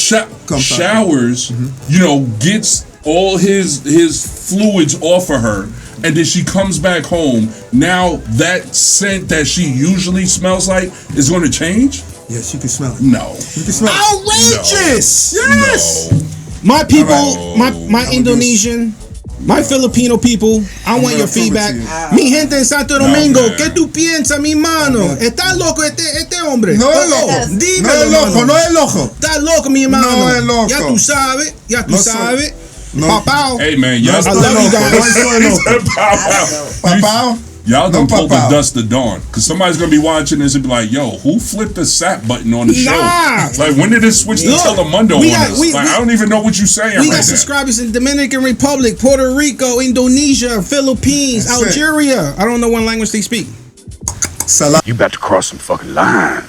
Showers, you know, gets all his fluids off of her, and then she comes back home. Now that scent that she usually smells like is going to change? Yes, you can smell it. No. You can smell it. Outrageous! No. Yes! No. My people, Alright. my Indonesian, my Filipino people, I want your gonna prove it feedback. to you. Mi gente en Santo Domingo, man. ¿qué tú piensas, mi mano? ¿Está loco este hombre? No es loco. Dímelo, No es loco, mano. no es loco. Está loco, mi hermano. No es loco. Ya tú sabes, No soy- sabes. No. Papá. Hey, man, No y'all estoy love you loco, guys. no estoy loco. Papá. Y'all No, done pulled the papá. dust to dawn. Because somebody's going to be watching this and be like, yo, who flipped the sap button on the show? Nah. Like, when did it switch to Look, Telemundo we on got- us? we- Like, we- I don't even know what you're saying We right got now. subscribers in Dominican Republic, Puerto Rico, Indonesia, Philippines, That's it. Algeria. I don't know what language they speak. Salam. You about to cross some fucking line.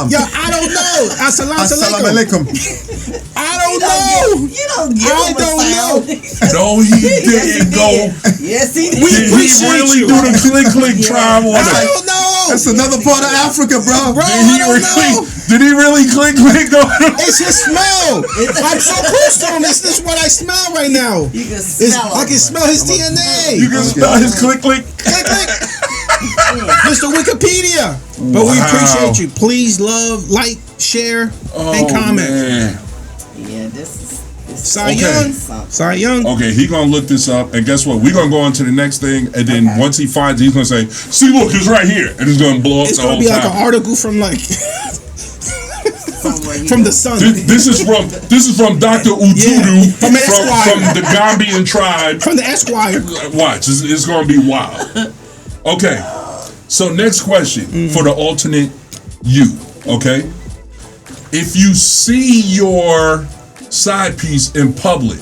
Yo, I don't know. Assalamu Assalamu alaikum. alaikum. I don't know. You don't give I him a don't sound. No, he didn't go. Yes, he did. We Did he appreciate really you. do the click tribe on I us? don't know. That's another part of Africa, bro. Bro, Did he I don't really? know. Did he really click on us? It's his smell. I'm so close to him. This is what I smell right now. You can It's, smell I him. can smell his DNA. You can smell his click. Click, click. Mr. Wikipedia. But we Wow. appreciate you. Please love, like, share, and comment. Man. Yeah, this is Cy Okay. Young. Cy Young. Okay, he gonna look this up, and guess what? We're gonna go on to the next thing, and then once he finds it, he's gonna say, "See, look, it's right here," and it's gonna blow up It's the gonna whole be like an time. article from like somewhere you from go. the Sun. This is from Dr. Utudu Yeah, from Esquire. from the Gambian tribe. From the Esquire. Watch, it's gonna be wild. Okay, so next question for the alternate you. Okay, if you see your side piece in public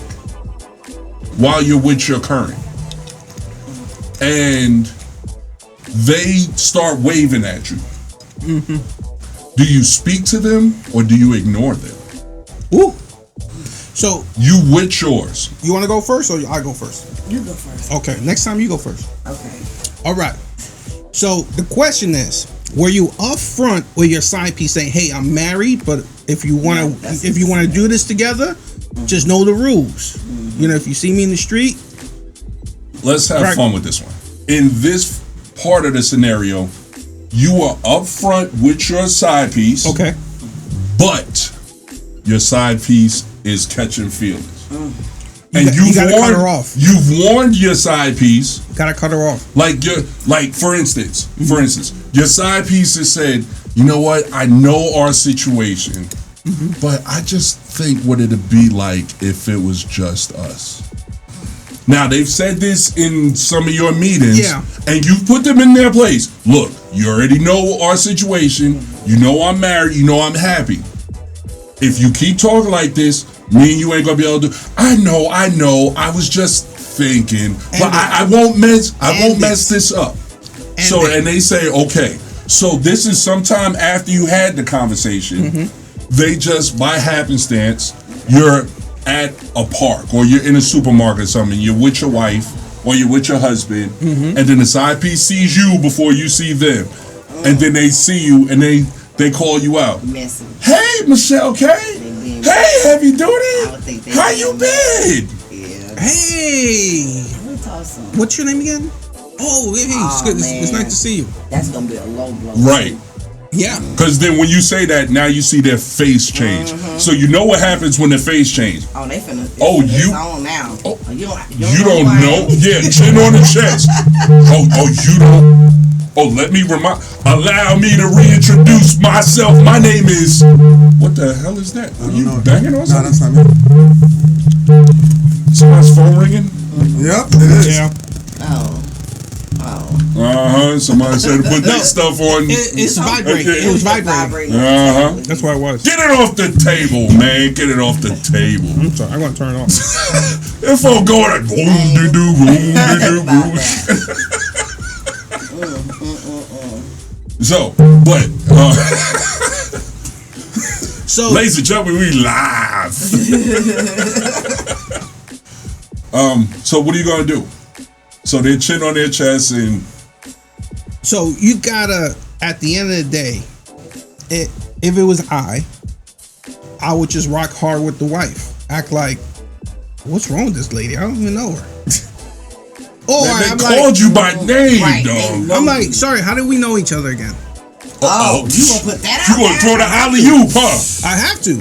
while you're with your current, and they start waving at you, do you speak to them or do you ignore them? Woo. So You with yours. you want to go first or I go first? You go first. Okay, next time you go first. Okay. All right. So the question is, were you upfront with your side piece saying, "Hey, I'm married, but if you want to do this together, just know the rules. You know, if you see me in the street, Let's have Right. fun with this one. In this part of the scenario, you are upfront with your side piece, okay, but your side piece is catching feelings. And you you've gotta cut warned, her off. You've warned your side piece, gotta cut her off." for instance, your side piece has said, "You know what? I know our situation, but I just think what it'd be like if it was just us." Now they've said this in some of your meetings, Yeah. and you've put them in their place. Look, you already know our situation. You know I'm married. You know I'm happy. If you keep talking like this, me and you ain't gonna be able to do. I know. I was just thinking, but I won't mess this up. And they say, okay. So this is sometime after you had the conversation. They just by happenstance, you're at a park or you're in a supermarket or something. You're with your wife or you're with your husband, and then the side piece sees you before you see them, and then they see you and they call you out. Messing. Hey, Michelle K. Hey, heavy duty. I would think they How you been? Yeah. Hey, Let me talk some. what's your name again? Oh, hey, it's Aw, good. It's man. nice to see you. That's gonna be a low blow. Right. Yeah. Because then when you say that, now you see their face change. So you know what happens when their face change. Oh, they finna. Oh, it's you- on now. Oh, You You don't who I know? am? Yeah, chin on the chest. Oh, you don't. Oh, let me allow me to reintroduce myself. My name is. What the hell is that? Are you banging on No, something? that's not me. Somebody's phone ringing? Yep, it is. Yeah. Oh. Somebody said to put that stuff on. It's vibrating. It was vibrating. Uh-huh. That's what it was. Get it off the table, man. Get it off the table. I'm sorry. I'm gonna turn it off. If I'm going to boom doo doo boom doo About doo. that. So, So ladies and gentlemen, we live. So what are you gonna do? So they're chin on their chest and So you gotta, at the end of the day, if it was I, I would just rock hard with the wife. Act like, what's wrong with this lady? I don't even know her. Or They I'm called like, you by name, Right, dog. I'm like, sorry, how did we know each other again? Oh, you gonna put that out You gonna there? throw the alley-oop, huh? I have to.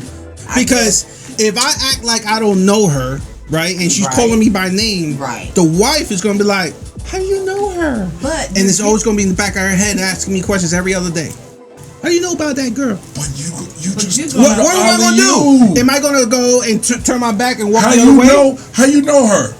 Because if I act like I don't know her, right, and she's Right. calling me by name, Right. the wife is gonna be like, how do you know her? But And it's always gonna be in the back of her head asking me questions every other day. How do you know about that girl? But you just you threw What the am I gonna alley-oop. do? Am I gonna go and turn my back and walk How the other you way? know? How you know her?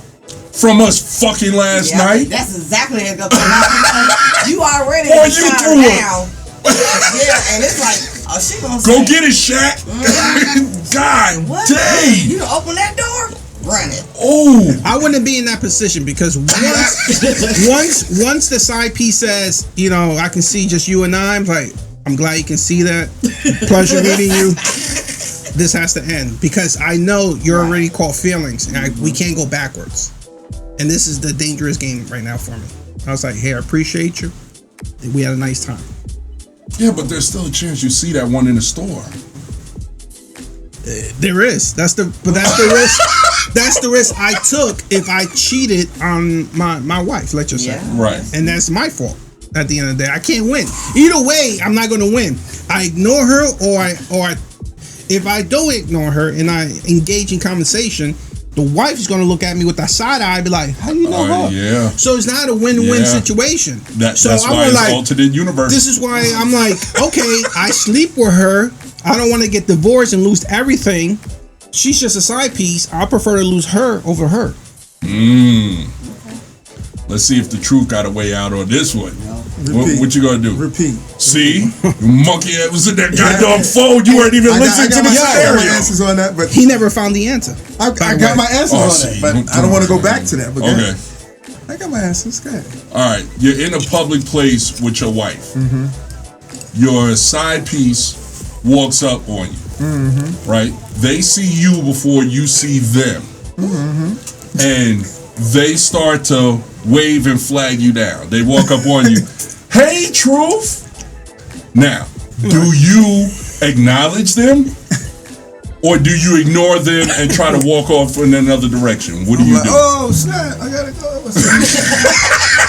From us fucking last Yeah, night? That's exactly how it's gonna come out. You already Boy, been you shot threw it. down. Yeah, and it's like, oh, she gonna Go say, get it, Shaq. God what? dang. You gonna open that door? Run it. Oh. I wouldn't be in that position because once the side piece says, you know, I can see just you and I'm like, I'm glad you can see that. Pleasure meeting you. This has to end because I know you're already caught feelings and we can't go backwards. And this is the dangerous game right now for me. I was like, hey, I appreciate you. We had a nice time. Yeah, but there's still a chance you see that one in the store. There is. That's the risk. That's the risk I took if I cheated on my wife, let's just say. Yeah. Right. And that's my fault at the end of the day. I can't win. Either way, I'm not going to win. I ignore her or if I don't ignore her and I engage in conversation, the wife is going to look at me with that side eye and be like, how do you know her? Yeah. So it's not a win-win Yeah. situation. That's so why I'm it's like, alternate universe. this is why I'm like, okay, I sleep with her. I don't want to get divorced and lose everything. She's just a side piece. I prefer to lose her over her. Let's see if the truth got a way out on this one. Repeat. What you gonna do? Repeat. See? You monkey ass was in that goddamn phone. You weren't even listening to the I got my scenario. answers on that, but He never found the answer. I got my answers Oh, on see, that, but I don't want to go back to that. But go Okay. ahead. I got my answers. Go ahead. All right. You're in a public place with your wife. Your side piece walks up on you. Right? They see you before you see them. And they start to wave and flag you down. They walk up on you. Hey, Truth. Now, do you acknowledge them? Or do you ignore them and try to walk off in another direction? What do I'm you like, do? oh snap! I gotta go. What's up?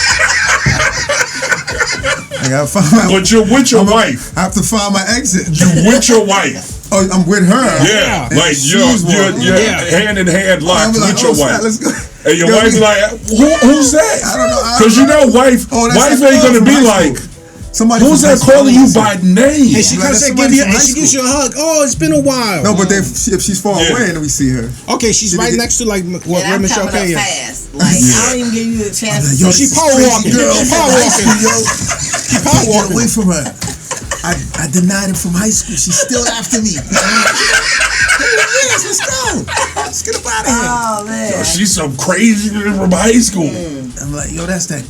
I gotta find my. But you're with your wife. I have to find my exit. You with your wife. Oh, I'm with her. Yeah, And like you're walking. hand in hand I'm locked like, with your oh, snap, wife. let's go. And your Yo, wife be like, who's that? I don't know. Because you know, wife Oh, that's ain't that gonna girl be from high like, school. Somebody who's from that high calling school. you by name? And she Like, comes that's and somebody give you, from and high she gives you school. a hug. Oh, it's been a while. No, but if she's far Yeah. away and we see her, Okay, she's right next to like what And I'm Michelle coming K up is. fast. Like, I don't even give you a chance. yo, She this power crazy walking. girl She from power high walking. school, yo. She power Get walking. away from her. I denied her from high school. She's still after me. Yes, let's go. Let's get up out of here. Oh man. She's some crazy from high school. I'm like, yo, that's that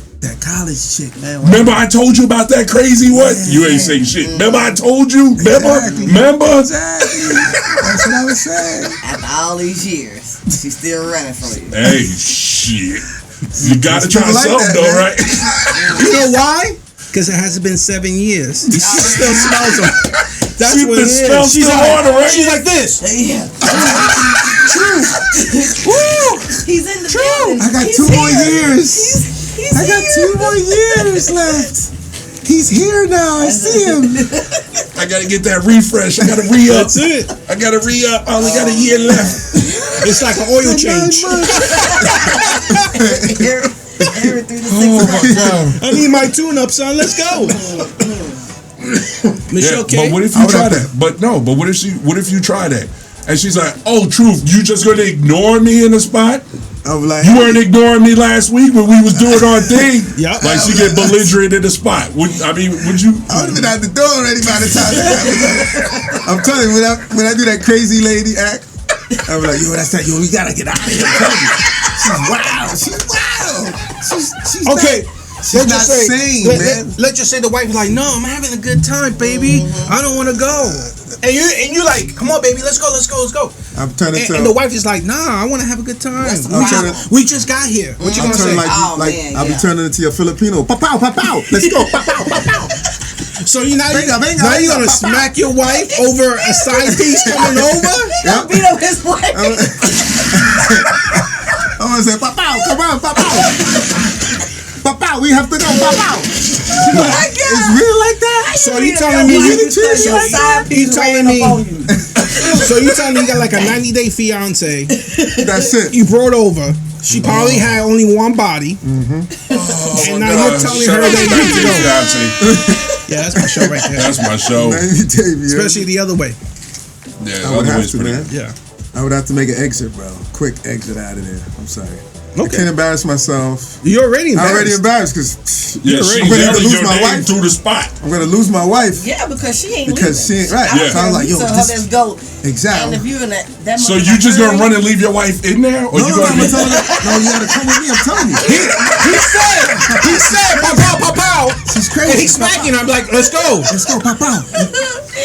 college chick, man. Remember I told you about that crazy what? You ain't saying shit. Remember I told you? Exactly. Remember? Exactly. That's what I was saying. After all these years, she's still running from you. Hey, shit. You gotta try people like something that, though, man. right? You know why? Because it hasn't been 7 years. She still smells them. That's See, what the it is. smell's She's still like, on her, right? she's like this. Yeah. Woo! He's in the building. I got He's 2 more here. years. He's I got here. 2 more years left. He's here now. I see him. I gotta get that refresh. I gotta re-up. That's it. I gotta re-up. I only got a year left. It's like an oil change. Every 3 to 6 Oh my months. god. I need my tune-up, son. Let's go. Michelle K. But what if you try that? But what if you try that? And she's like, oh, Truth, you just gonna ignore me in the spot? I'm like, You weren't ignoring me last week when we was doing our thing. Yup. Like she get belligerent in the spot. Would you? I would have been out the door already by the time that happened. I'm telling you, when I do that crazy lady act, I'm like, yo, that's that. Yo, we gotta get out of here. I'm telling you. She's wild. She's wild. She's Okay. She's not sane, man. Let's just say the wife is like, no, I'm having a good time, baby. I don't want to go. And you like, come on, baby, let's go. I'm turning to. And the wife is like, nah, I want to have a good time. We just got here. What you I'm gonna say? turning like Oh, like man, I'll be yeah. turning into your Filipino. Pow pow pow pow. Let's go. Pow pow pow pow. So you now Venga, venga, now you venga, gonna papa. smack your wife over a side piece coming over? Don't beat up his wife. I'm gonna say, Papa, come on, Papa. Papa, we have to go, Papa. It's real like that? So you telling me really treat you your like side You piece telling ran me- up on you. So you telling me you got like a 90-day fiance? That's it. You brought over. She probably had only one body, and now you're telling her that you need to go. Yeah, that's my show right there. That's my show. 90 day, yeah. Especially the other way. Yeah, I would have otherwise to, pretty man. good. Yeah. I would have to make an exit, bro. Quick exit out of there. I'm sorry. I Okay. can't embarrass myself. You're already I'm already embarrassed. embarrassed because Yeah, I'm she's gonna yelling lose your my name wife. through the spot. I'm gonna lose my wife. Yeah, because she ain't Because leaving. she ain't- right. I So I was like, yo, tell her, this- let's go. Exactly. And if you're in that So you just gonna run and leave your wife in there, or No, you no, gonna? I'm telling you. No, you gotta come with me. I'm telling you. He said, pow, pow, pow. She's And crazy. he's smacking. I'm like, let's go. Let's go, Papa.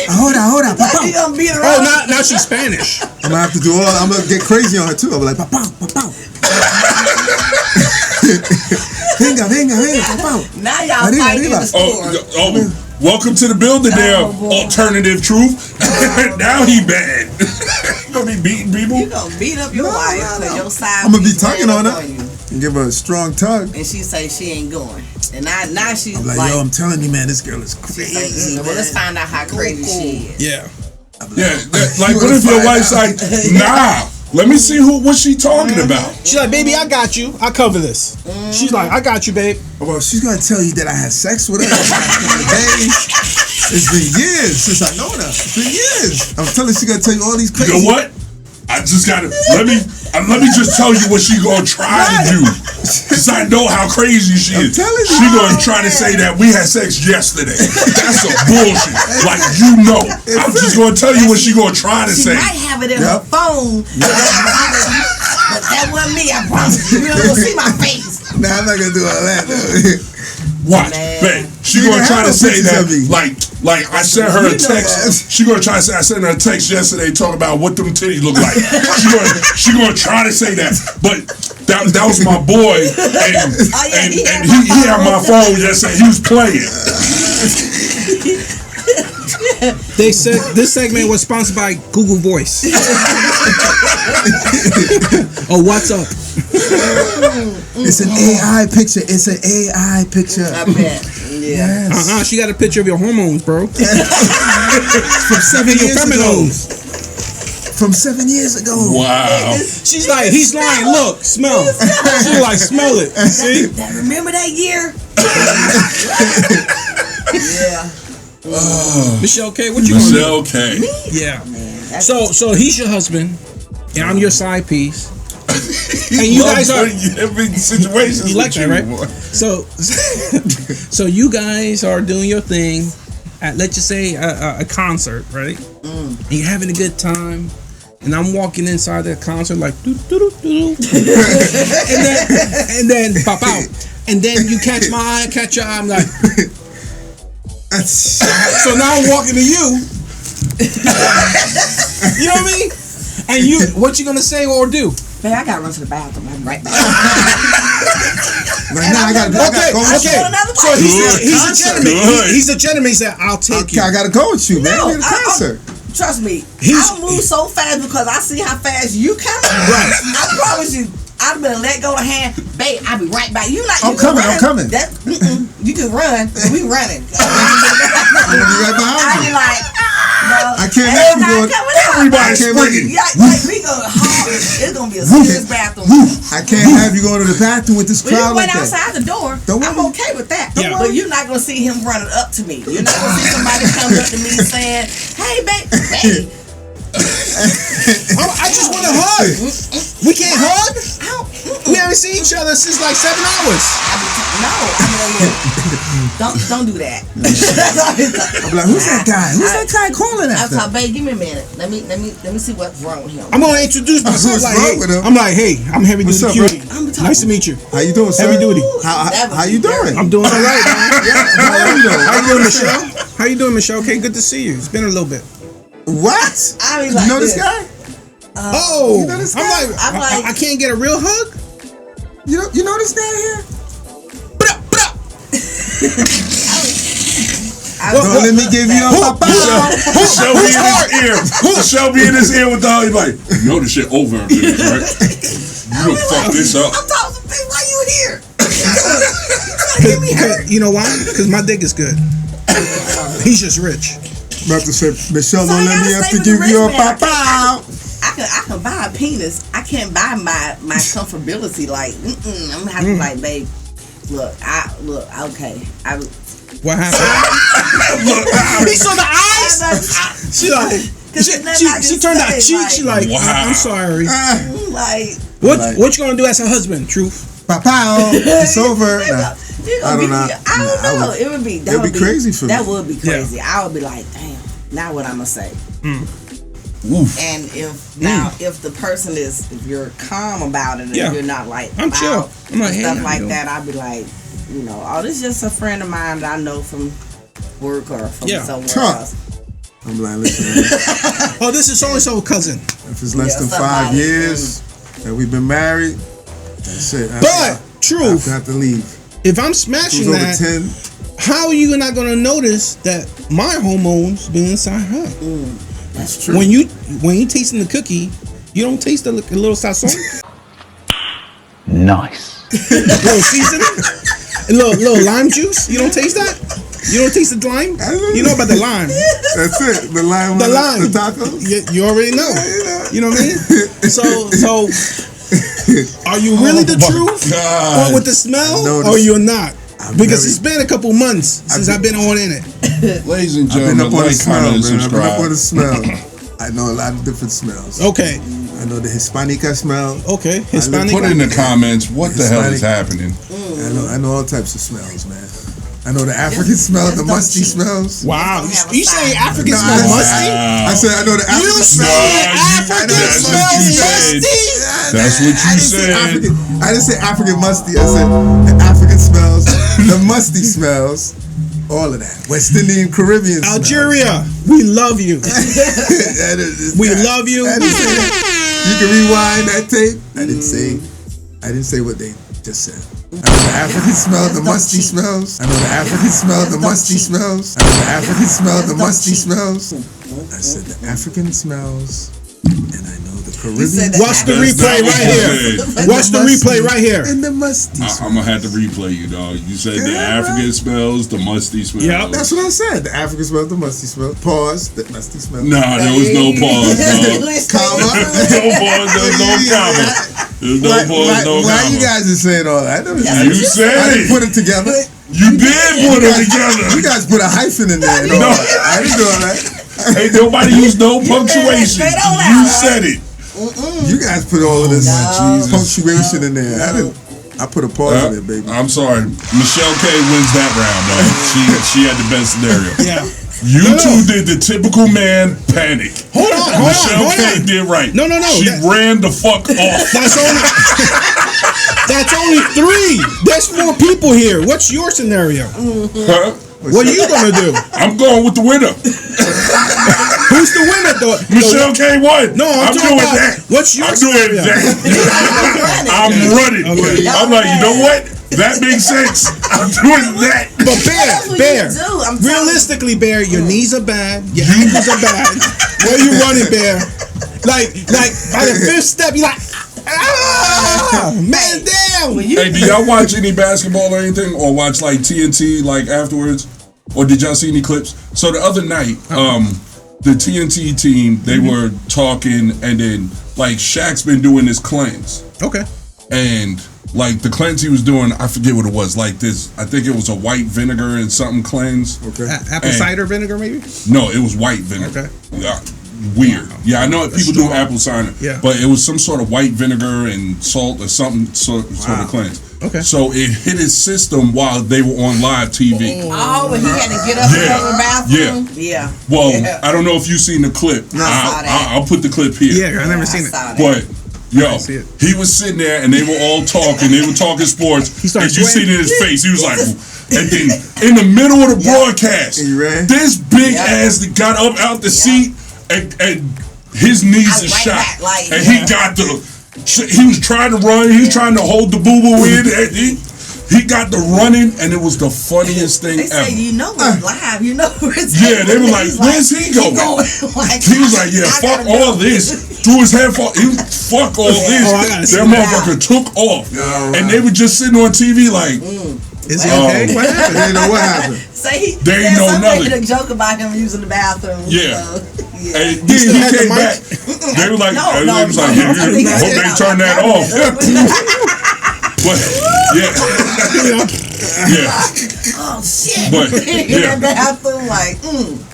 Ahora, He Papa. gonna beat her Oh, up. now she's Spanish. I'm gonna have to do all. I'm gonna get crazy on her too. I'll be like, Papa. Venga, Papa. Now y'all Arriba, fighting in arriba. the store. Oh, welcome to the building, there, Oh, boy. alternative truth. Now he bad. You gonna be beating people? You gonna beat up your wife because your side I'm gonna be piece tugging ran on up her you. and give her a strong tug. And she say she ain't going. And now she's I'm like, like, yo, I'm telling you, man, this girl is she's crazy. like, well, let's find out how crazy she is. Yeah. Yeah, like what if your wife's like, nah? Let me see what she talking about. She's like, baby, I got you. I cover this. She's like, I got you, babe. Well, she's gonna tell you that I had sex with her. Hey, it's been years since I know her. It's been years. I'm telling you, she's gonna tell you all these crazy. You know what? I just gotta let me just tell you what she gonna try to do, cause I know how crazy she is. telling you. She gonna try to say that we had sex yesterday. That's some bullshit. Like I'm just gonna tell you what she gonna try to She say. might have it in her phone. But that wasn't me, I promise you. You don't gonna see my face. Nah, I'm not gonna do all that though. Watch, Man. babe. She You gonna can try have to no say pictures that, of me. like I sent her a You know text. that. She gonna try to say I sent her a text yesterday talking about what them titties look like. she gonna try to say that, but that was my boy, and he had my phone yesterday. He was playing. They said this segment was sponsored by Google Voice. Oh, what's up? It's an AI picture. It's an AI picture. I bet. Yeah. Yes. She got a picture of your hormones, bro. From 7 Your years ago. feminones. From 7 years ago. Wow. She's like, he's lying. Look, smell. She's like, smell it. See? Remember that year? Yeah. Michelle K, what you gonna do? Michelle K. Yeah. That's So he's your husband, and I'm your side piece. And you guys are in situations. you like with that, right? boy. So you guys are doing your thing at, let's just say, a concert, right? And you're having a good time. And I'm walking inside the concert like doo doo doo doo, and then pop out, and then you catch my eye, catch your eye. I'm like, so now I'm walking to you. You know what I mean? And you, what you gonna say or do? Man, I gotta run to the bathroom. I'm right back. Right now, I gotta go. Okay. So he's a gentleman. He said, "I'll take you." I gotta go with you, man. No, We're at a concert. Trust me, He's- I don't move so fast because I see how fast you coming. Right. I promise you, I'd better let go of the hand, babe. I'll be right back. You like? I'm you can coming, I'm run. coming. That you can run. We running. I'm gonna be right behind I be you. like, no, I can't ain't have you nobody going- coming out. Everybody's I can't springing. Yeah, like we gonna haul. It's gonna be a serious bathroom. I can't have you going to the bathroom with this When you crowd wait like that. outside the door, Don't I'm worry. okay with that. Yeah. But you're not gonna see him running up to me. You're not gonna see somebody coming up to me saying, "Hey, babe." I just want to hug. We can't hug. We haven't seen each other since like 7 hours. Don't do that. I'm like, who's that guy? Who's that guy calling I'm after? talking, babe. Give me a minute. Let me see what's wrong with him. I'm gonna introduce myself. What's Like, wrong hey, with him? I'm like, hey, I'm heavy What's duty up, Cutie. Nice to meet you. How you doing, sir? Heavy duty. How you doing? I'm doing all right, man. How you doing? How you doing, Michelle? How you doing, Michelle? Okay, good to see you. It's been a little bit. What? I be You like know this this. guy? Oh, you know this I'm guy? like, I'm like- I can't get a real hug. You know this guy here? I Don't let me give you a papa. Michelle be in his ear. Michelle be in his ear with the whole, he's like, you know this shit over, right? You done fuck this up. I'm talking to why you here? You get me hurt. You know why? Because my dick is good. He's just rich. About to say, Michelle, So don't I let me gotta have stay to with the give you a rich man. papa. I can buy a penis. I can't buy my comfortability. Like, I'm gonna have to like, babe. Look, okay. What happened? He saw the eyes. She like, she turned that cheek. She like, wow. I'm sorry. Like, What you gonna do as her husband? Truth. Papa, it's over. Nah. I don't know. Nah, It would be. It'd be crazy for me. That would be crazy. I would be like, damn. Now what I'm gonna say? Oof. And if the person is, if you're calm about it, and Yeah. you're not like I'm loud chill. I'm like, and hey, stuff how you like doing? that, I'd be like, oh, this is just a friend of mine that I know from work or from somewhere Huh. else. I'm like, listen, man, Oh, this is so and so cousin. if it's less than 5 somebody, years that we've been married, that's it. But truth, I have to leave. if I'm If smashing it's over that, 10, how are you not gonna notice that my hormones been inside her? that's true. When you tasting the cookie, you don't taste the little sazon, Nice. little seasoning, little lime juice. You don't taste that. You don't taste the lime. You know about the lime. That's it. The lime. The lime. The tacos. You already know. You know what I mean? So, are you really the truth? God. Or with the smell, noticed. or you're not? I'm Because very- it's been a couple months since I've been on in it. Ladies and I've been gentlemen, up on the like, smell, comment, and man. I've been up on the subscribe. smell. I know a lot of different smells. Okay, I know the Hispanica smell. okay. Hispanic. Put in the comments what the hell is happening. I know all types of smells, man. I know the African smell, the just don't musty cheat. smells. Wow, Have a you say side. African No, smell I- musty? I said I know the African smell. African that's what smell you said. That's what you said. I didn't say African musty. I said the African smells, the musty smells, all of that. West Indian, Caribbean smells. Algeria, we love you. That is- We love you. I didn't say that. You can rewind that tape. I didn't say what they just said. I know the African smell, the musty smells. I know the African smell, the musty smells. I know the African smell, the musty smells. I said the African smells, and I know the Caribbean. Watch the That's replay not what right you here. said. Watch the replay right here. And the musty smells. I'm gonna have to replay you, dog. You said the Yeah, African smells, the musty smells. Yep. That's what I said. The African smell, the musty smell. Pause. The musty smell. Nah, there was no pause, dog. Comma. No pause, there's no comma. There's no pause, no why you comma. guys are saying all that? I never You I said didn't it. put it together. You did put them You together. guys put a hyphen in there. No. I didn't do all that. Ain't nobody used no punctuation. straight on You out. said it. You guys put all of this Jesus. punctuation in there. I didn't. I put a pause in it, baby. I'm sorry. Michelle K wins that round, though. She had the best scenario. Yeah. You two did the typical man panic. Hold on. Michelle K did right. No. She ran the fuck off. That's only 3. There's 4 people here. What's your scenario? Huh? What are you gonna do? I'm going with the winner. Who's the winner, though? Michelle K won. No, I'm talking doing about that. what's your I'm doing scenario? that. I'm running. Okay. I'm like, you know what? That makes sense. I'm doing that. But Bear, That's what you do. I'm realistically, Bear, your knees are bad, your ankles are bad. Where you running, Bear? Like by the 5th step, you like, man, damn. Hey, do y'all watch any basketball or anything, or watch like TNT like afterwards, or did y'all see any clips? So the other night, the TNT team, they were talking, and then like Shaq's been doing this cleanse, Okay. and like the cleanse he was doing, I forget what it was. Like this, I think it was a white vinegar and something cleanse. Okay. Apple And- cider vinegar, maybe? No, it was white vinegar. Okay. Yeah, weird. Yeah, I know people do apple cider. Yeah. But it was some sort of white vinegar and salt or something sort of cleanse. Okay. So it hit his system while they were on live TV. Oh, but he had to get up and go to the bathroom? Yeah. Well, Yeah. I don't know if you've seen the clip. saw that. I'll put the clip here. Yeah, I've never seen I it. saw that. But yo, see it. he was sitting there and they were all talking. They were talking sports. He started and you see it sweating. in his face. He was like, and then in the middle of the broadcast, He ran? this big Yeah. ass that got up out the seat and his knees I are right shot. back, like, and he got the. He was trying to run. He was trying to hold the boo boo in. And He got the running, and it was the funniest thing They ever. say, you know we're live, you know we're Yeah, they were like, where's he going? He was like, yeah, fuck all this. Threw his headphone. Fuck all this. I gotta see That motherfucker took off. And they were just sitting on TV like, Is he okay? What happened? They know what happened. Say They ain't know nothing. making a joke about him using the bathroom. Yeah. So, yeah. and he came back. They were like, they was like, yeah, hope they turn that off. But, yeah. Oh shit! But, yeah. In the bathroom, like,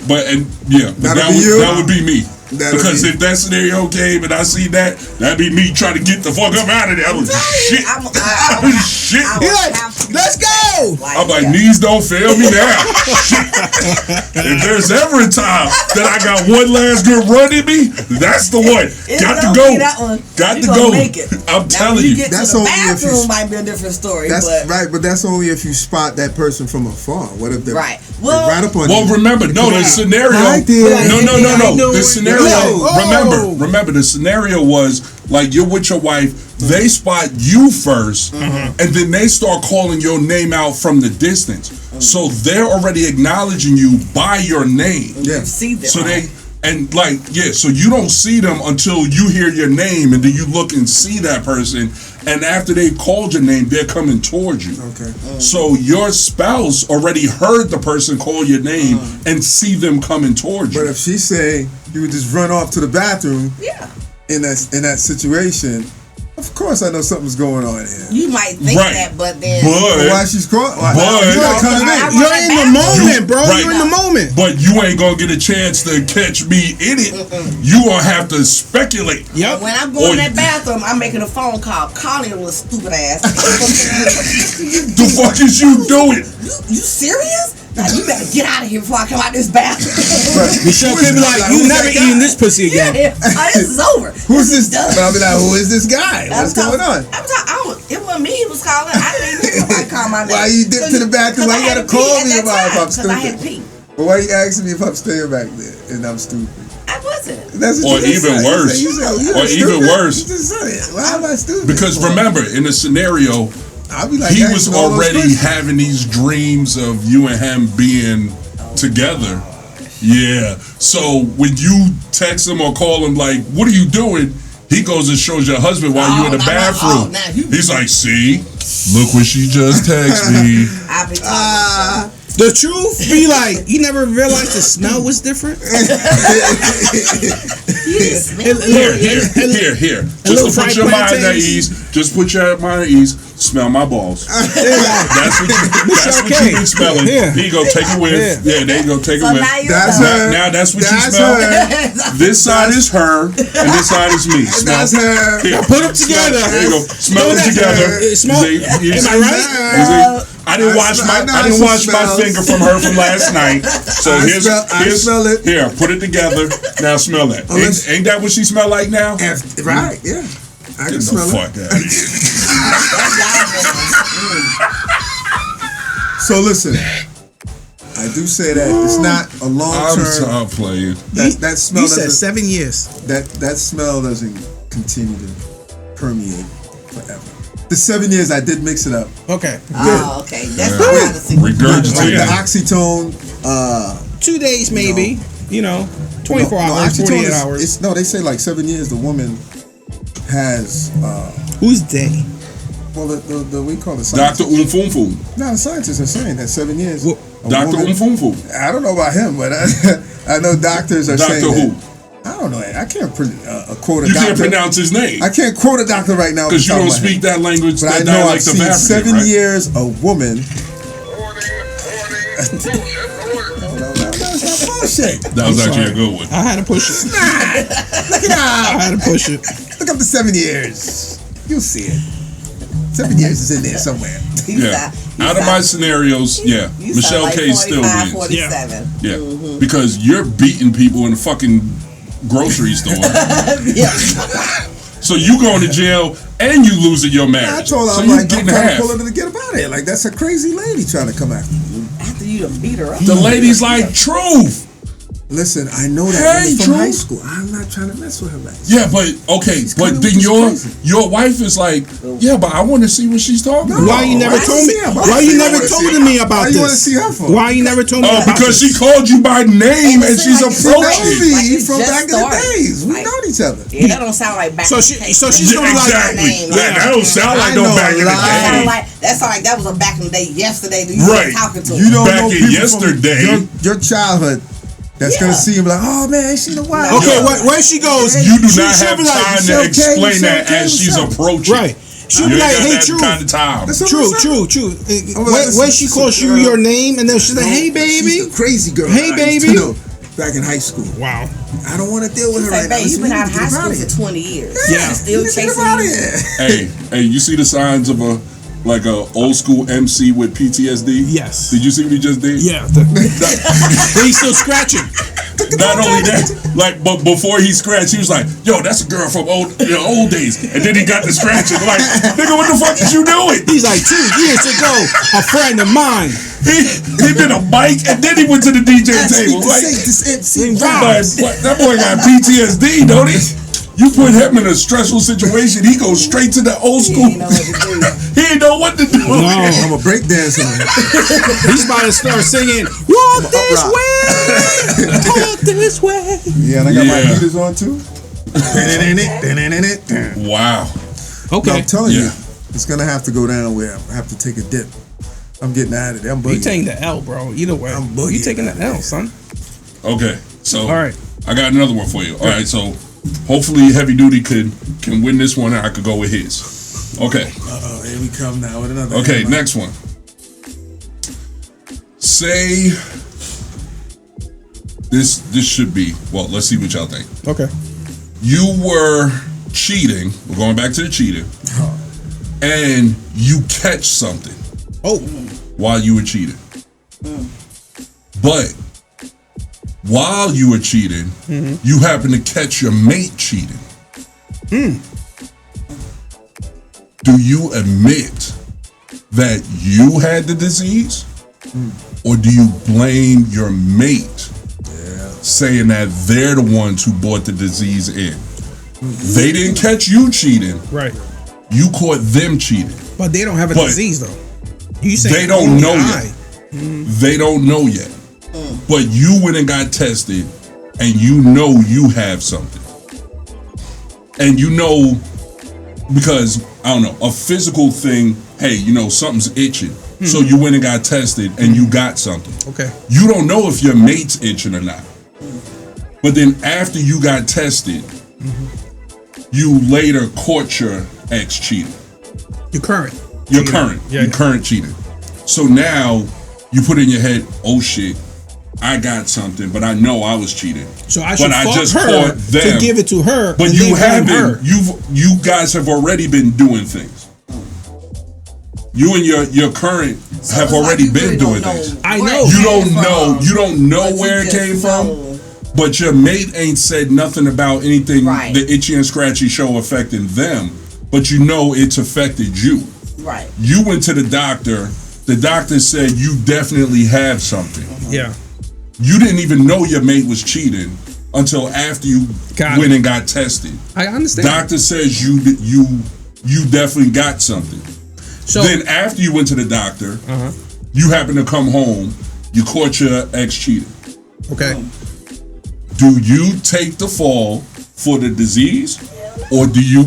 But, and yeah, but that would be me. Because if that scenario came and I see that, that'd be me trying to get the fuck up out of there. I was shit. Shit. You're like, let's go. I'm like, knees don't fail me now. Shit. If there's ever a time that I got one last good run in me, that's the one. Got to go. Got to go. I'm telling you. That's only if the bathroom might be a different story. That's right, but that's only if you spot that person from afar. What if they're right up on you? Well, remember, no, the scenario. No. The scenario. Remember, the scenario was like you're with your wife. They spot you first, and then they start calling your name out from the distance. So they're already acknowledging you by your name. Yeah. See them. So they. And so you don't see them until you hear your name, and then you look and see that person. And after they called your name, they're coming towards you. Okay. So your spouse already heard the person call your name and see them coming towards you. But if she say you would just run off to the bathroom, in that situation. Of course, I know something's going on here. You might think that, but then why she's crying? You're in the moment, bro. You're in the moment. But you ain't gonna get a chance to catch me in it. You gonna have to speculate. Yep. When I'm going in that bathroom, I'm making a phone call, calling your little stupid ass. The fuck is you doing? You serious? Now you better get out of here before I come out this bathroom. Michelle could be like, you never eating this pussy again. This is over. Who's this? But I'll be like, who is this guy? What's going on? It wasn't me. He was calling. I didn't even know I called my name. Why you dip to the bathroom? Why you gotta call me about if I'm stupid? I had to pee. But why you asking me if I'm staying back there and I'm stupid? I wasn't. Or even worse. Or even worse. Why am I stupid? Because remember, in the scenario, he was already having these dreams of you and him being together. Yeah. So when you text him or call him like, what are you doing? He goes and shows your husband while you in the bathroom. He's like, see, look what she just texted me. The truth be like, you never realized the smell was different? Here. Just to put your mind at ease. Just put your mind at ease. Smell my balls. That's what you've been smelling. Here you go, take a whiff. Yeah, there you go, take a whiff. Now that's what you smell. This side is her, and this side is me. That's her. Here, put them together. There you go. Smell it together. Am I right? I didn't wash my finger from her from last night. So here's smell it. Here, put it together. Now smell that. Ain't that what she smell like now? Right, yeah. I can smell it. Fuck out of here. So listen, I do say that it's not a long term. I'm playing. That smell. He said 7 years. That smell doesn't continue to permeate forever. The 7 years I did mix it up. Okay. Oh, okay. That's what I was thinking. Regurgitating. Like the oxytone. 2 days maybe. 24 hours, 48 hours. They say like 7 years the woman has. Who's they? Well, the we call it Dr. Umfumfu. No, the scientists are saying that 7 years. Dr. Umfumfu. I don't know about him, but I know doctors are saying. Dr. Who? I don't know. I can't quote a doctor. You can't pronounce his name. I can't quote a doctor right now because you don't speak that language. But I know I've seen 7 years a woman. That was actually a good one. I had to push it. Look it up. I had to push it. Look up the 7 years. You'll see it. 7 years is in there somewhere. Yeah. Out of my scenarios, Michelle like K still wins. 47. Yeah. Because you're beating people in the fucking grocery store. So you going to jail and you losing your marriage. I told her, so I'm like, getting I'm trying half. to pull her to get up out of here. Like, that's a crazy lady trying to come after you. After you done beat her up. The lady's like, truth. Listen, I know that Hey, woman from Drew. high school. I'm not trying to mess with her. Like, Yeah, but okay, She's but kinda then just crazy. your wife is like, yeah, but I want to see what she's talking about. Why you never I told me? see her. Why you never told me about Why you want to this? see her for? Why you never told me about Because this? she called you by name and she's Like, She knows approaching. me Like you from just back in the started. days. We Like- known each other. Yeah, that don't sound like back. So in she- the day. so she's gonna be like- Exactly. Yeah. That don't sound like I no know back in a the lot. day. That sound like that was a back in the day. Yesterday, you Right. were talking to You her. don't Back know in people yesterday. from your childhood that's gonna see you and be like, oh man, ain't she the wild? Okay, Yeah. where she goes, You do she- not she'll have be like, time "You to okay? explain You that okay? as she's You approaching. right. She'll You be ain't like, got hey, that True. kind of time. That's what True. I'm saying. When listen, she listen, calls you girl. your name, and then she's like, hey, She's baby. the crazy girl. Hey, I used to baby. know back in high school. Wow. I don't want to deal with her Say, right now. babe, you've Listen, been we out of need to high get school outta for here. 20 years. Yeah. She's still We need to get chasing outta you. here. Hey, you see the signs of a old school MC with PTSD? Yes. Did you see what he just did? Yeah. He's still scratching. Not only that, like, but before he scratched, he was like, "Yo, that's a girl from old days." And then he got the scratching. Like, nigga, what the fuck is you doing? He's like, 2 years ago, a friend of mine. He did a mic and then he went to the DJ table. Like, that boy got PTSD, don't he? You put him in a stressful situation, he goes straight to the old school. You know what to do. He didn't know what to do. No. I'm a break dancer. He's about to start singing, walk this way, talk this way. Yeah, and I got my Yeah. beaters on too. Wow. Okay. No, I'm telling you, Yeah. it's gonna have to go down where I have to take a dip. I'm getting out of there. I'm You bugging. taking the L, bro. Either way. I'm boogieing You taking the out L, there. son. Okay. So All right. I got another one for you. All right, so hopefully Heavy Duty can win this one and I could go with his. Okay. Uh-oh, here we come now with another. Okay, hammer. next one. Say this should be, well, let's see what y'all think. Okay. You were cheating, we're going back to the cheating, and you catch something Oh. while you were cheating. But while you were cheating, you happen to catch your mate cheating. Do you admit that you had the disease? Or do you blame your mate, saying that they're the ones who brought the disease in? They didn't catch you cheating. Right. You caught them cheating. But they don't have a But disease, though. You saying They don't only know I. yet. They don't know yet. But you went and got tested, and you know you have something. And you know, because, I don't know, a physical thing, hey, you know, something's itching. So you went and got tested, and you got something. Okay. You don't know if your mate's itching or not. But then after you got tested, you later caught your ex cheating. You're current. Your Cheating. current. Yeah, Your yeah. current cheating. So now you put in your head, oh shit, I got something, but I know I was cheating. So I should But I fuck just her caught them. to give it to her. But and you then blame haven't. You guys have already been doing things. You and your current So have it's like already you been really doing don't things. know I where know. it You came don't from, know. You don't know but you where it just came know. from. But your mate ain't said nothing about anything Right. the Itchy and Scratchy show affecting them. But you know it's affected you. Right. You went to the doctor. The doctor said you definitely have something. Yeah. You didn't even know your mate was cheating until after you Got went it. and got tested. I understand. Doctor says you definitely got something. So Then after you went to the doctor, you happen to come home. You caught your ex cheating. okay. Do you take the fall for the disease, or do you?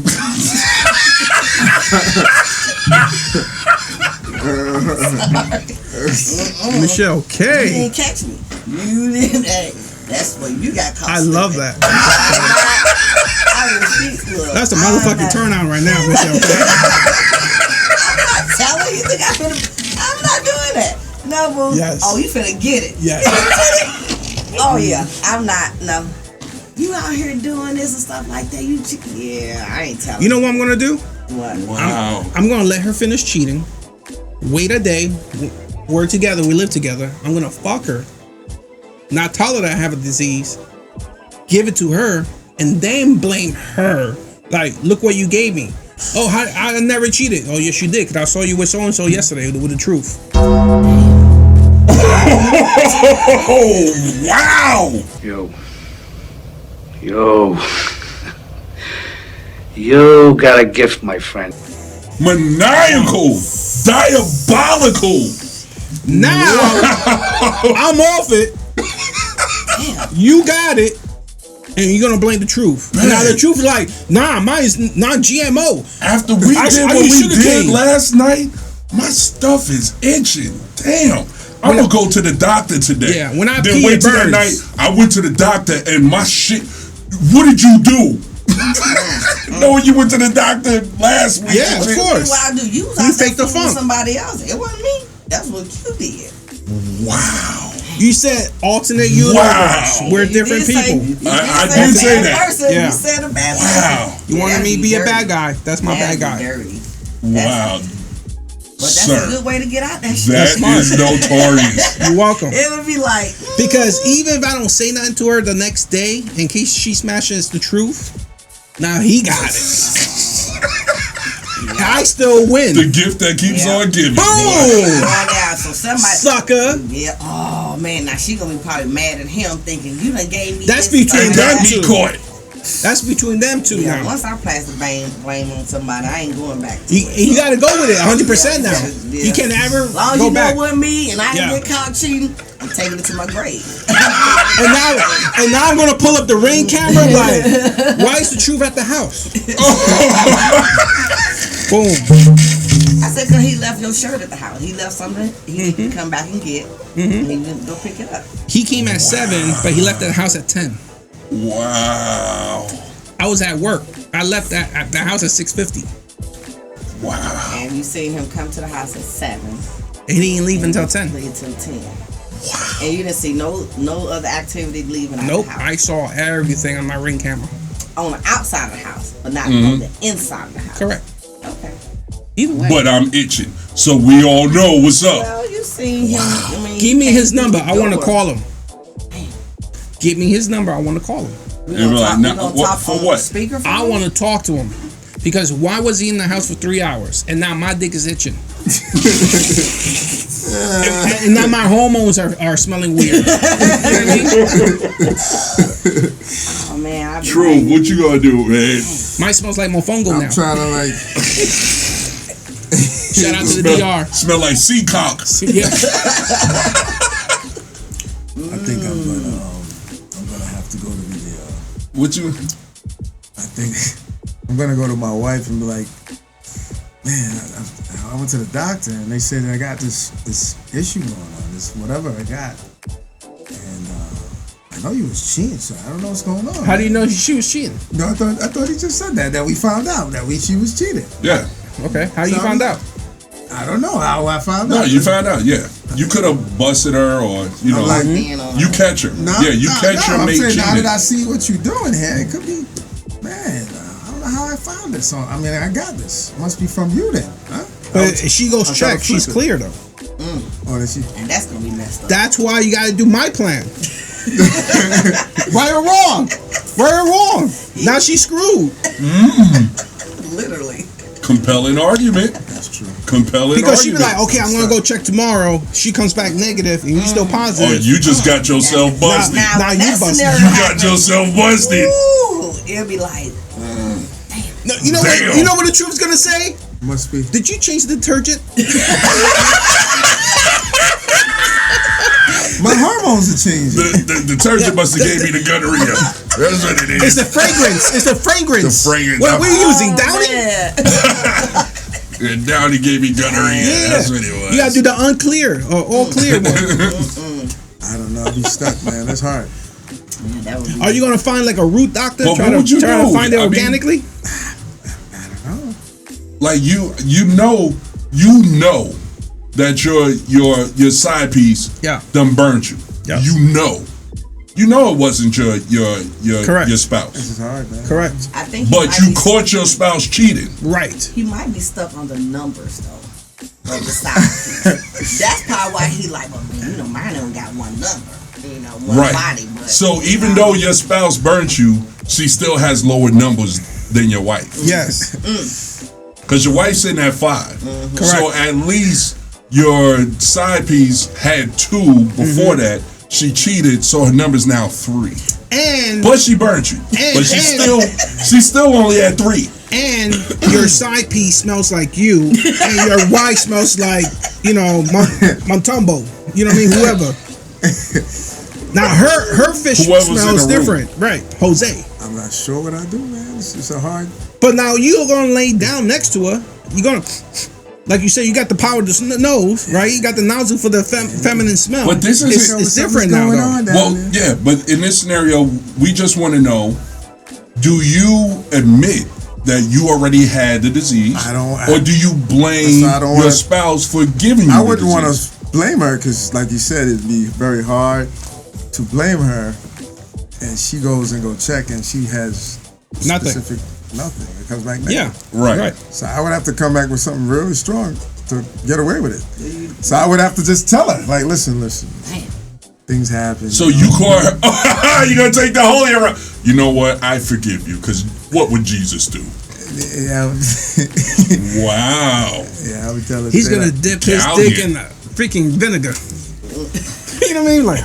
Michelle You K. didn't catch me. You didn't. Hey, that's what you got caught. I love slipping. that. I was look, That's a I'm motherfucking not- turn on right now, Michelle K. I'm not telling you. Think I'm not doing that. No, boo. Yes. Oh, you finna get it. Yes. Oh yeah. I'm not. No. You out here doing this and stuff like that. Yeah. I ain't telling. You know what I'm gonna do? what? Wow. I'm gonna let her finish cheating. Wait a day. We're together. We live together. I'm gonna fuck her. Not tell her that I have a disease. Give it to her, and then blame her. Like, look what you gave me. Oh, I never cheated. Oh, yes, you did. Cause I saw you with so and so yesterday with the truth. Oh, wow. You got a gift, my friend. Maniacal. Diabolical. Now I'm off it. You got it. And you're gonna blame the truth. Man. Now the truth is like, nah, mine is non-GMO. After we did what we did last night, my stuff is itching. Damn. I'm gonna go to the doctor today. Yeah, when I then pee, wait it till that burns. night. I went to the doctor and my shit. What did you do? Knowing you went to the doctor last week. Yeah, of course. What I do? You was You out there faked the fooling funk. somebody else. It wasn't me. That's what you did. Wow. You said alternate universe. Wow. We're You different did say- people. you I say did say bad that. Person. Yeah. You said a bad Wow. person. You wanted me to be a dirty. bad guy. That's my bad That'd be guy. dirty. Wow. But that's Sir, a good way to get out that shit. that is notorious. You're welcome. It would be like, Because even if I don't say nothing to her the next day, in case she smashes the truth, now he got it. I still win. The gift that keeps on giving. Boom! going down. So somebody, Sucker. yeah. Oh man, now she gonna be probably mad at him, thinking you done gave me. That's this between And time." got me caught. That's between them two Yeah, now. once I place the blame on somebody, I ain't going back to it. You got to go with it 100% now. Yeah. You can't ever As long as go you back. know with me and I ain't Yeah. get caught cheating, I'm taking it to my grave. And now I'm gonna pull up the ring camera. Like, why is the truth at the house? Boom. I said, cause he left your shirt at the house. He left something he didn't come back and get. And he didn't go pick it up. He came at 7, but he left at the house at 10. Wow. I was at work. I left at the house at 6:50. Wow. And you seen him come to the house at 7. And he didn't leave until 10. Leave till 10. Wow. And you didn't see no other activity leaving out Nope. the house. I saw everything on my ring camera. On the outside of the house, but not on the inside of the house. Correct. Okay. Either way. But I'm itching. So we all know what's up. Well, you seen him. I mean, Give me his number. I want to door. call him. Give me his number. I want to call him. We And gonna we're like, talk, now, we gonna what- talk for on what? Speakerphone? I want to talk to him. Because why was he in the house for 3 hours and now my dick is itching? and now my hormones are smelling weird. You know what I mean? Oh man, I True. What you gonna do, man? Mine smells like mofongo now. I'm trying to like. Shout out to the DR. Smell like sea cock. Yeah. I think I'm gonna have to go to the. What you? I think I'm gonna go to my wife and be like, man, I went to the doctor and they said I got this issue going on, this whatever I got, and I know you was cheating, so I don't know what's going on. How do you know she was cheating? No, I thought he just said that we found out that she was cheating. Yeah. Okay. How you So found out? I don't know how I found No, out. you found out. Yeah. You could have busted her, or you know, Like, you catch her. Yeah, you catch her I'm mate saying, now cheating. that I see what you're doing here, it could be, man. I don't know how I found this. So, I mean, I got this. It must be from you then, huh? But if she goes I'm trying check, to she's flip it. clear though. Or is she? And that's gonna be messed up. That's why you got to do my plan. Right or wrong? Right or wrong? Now she's screwed. Literally. Compelling argument. That's true. Compelling Because she be argument. like, okay, I'm going to go check tomorrow. She comes back negative and you still Oh, positive. you just got yourself busted. Now you that busted. scenario You got happened, yourself busted. Ooh, it'll be like, No, you know Damn. what? You know what the truth's gonna say? Must be. Did you change the detergent? My hormones are changing. The detergent must have gave me the gonorrhea. That's what it It's is. the fragrance. It's the fragrance. The fragrance. What are you using? Downy? yeah. And Downey gave me gonorrhea. Yeah. That's what it was. You gotta do the unclear or all clear one. I don't know. I'll be stuck, man. That's hard. That would be Are you gonna find like a root doctor But try what to would you try to do? find it I mean- organically? Like you know that your side piece Yeah. done burnt you. Yeah. You know it wasn't your Correct. your spouse. This is hard, man. Correct. I think he But might you be- caught your spouse cheating. Right. He might be stuck on the numbers though. Of the side. That's probably why he like, well, you know, mine only got one number. You know, one Right. body. But So even though your spouse burnt you, she still has lower numbers than your wife. Yes. Because your wife's sitting at 5. So Correct. at least your side piece had 2 before that. She cheated, so her number's now 3. But she burnt you. But she still only had 3. And your side piece smells like you, and your wife smells like, Montumbo. You know what I mean? Whoever. Now her fish smells different, right? Jose. I'm not sure what I do, man. It's a hard. But now you're gonna lay down next to her. You're gonna, like you said, you got the power to nose, right? You got the nozzle for the feminine smell. But this is it's different now, though. Well, yeah, but in this scenario, we just want to know: do you admit that you already had the disease, or do you blame your spouse for giving you the disease? I wouldn't want to blame her because, like you said, it'd be very hard to blame her, and she goes and go check, and she has nothing. It comes back negative. Yeah, right. So I would have to come back with something really strong to get away with it. So I would have to just tell her, like, listen, things happen. So you call her, you're going to take the holy around. You know what? I forgive you, because what would Jesus do? Yeah. Wow. Yeah, I would tell her. He's going to dip his dick in the freaking vinegar. You know what I mean? Like,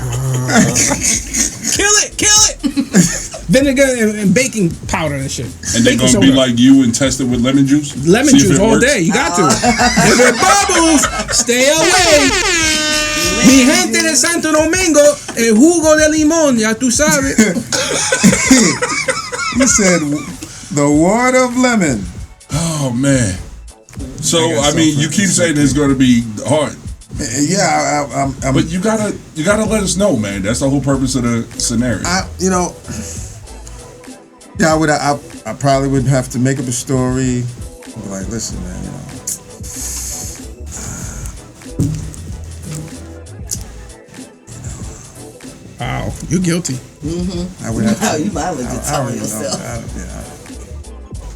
kill it. Vinegar and baking powder and shit. And they're going to be like you and test it with lemon juice? Lemon juice all day. You got to. If it bubbles, stay away. Mi gente de Santo Domingo, el jugo de limón, ya tú sabes. You said the word of lemon. Oh, man. So, I mean, you keep saying it's going to be hard. Yeah, I'm but you gotta let us know, man. That's the whole purpose of the scenario. I probably would have to make up a story. Be like, listen, man, Wow, you're guilty. Mm-hmm. I would have to, you might have to tell yourself.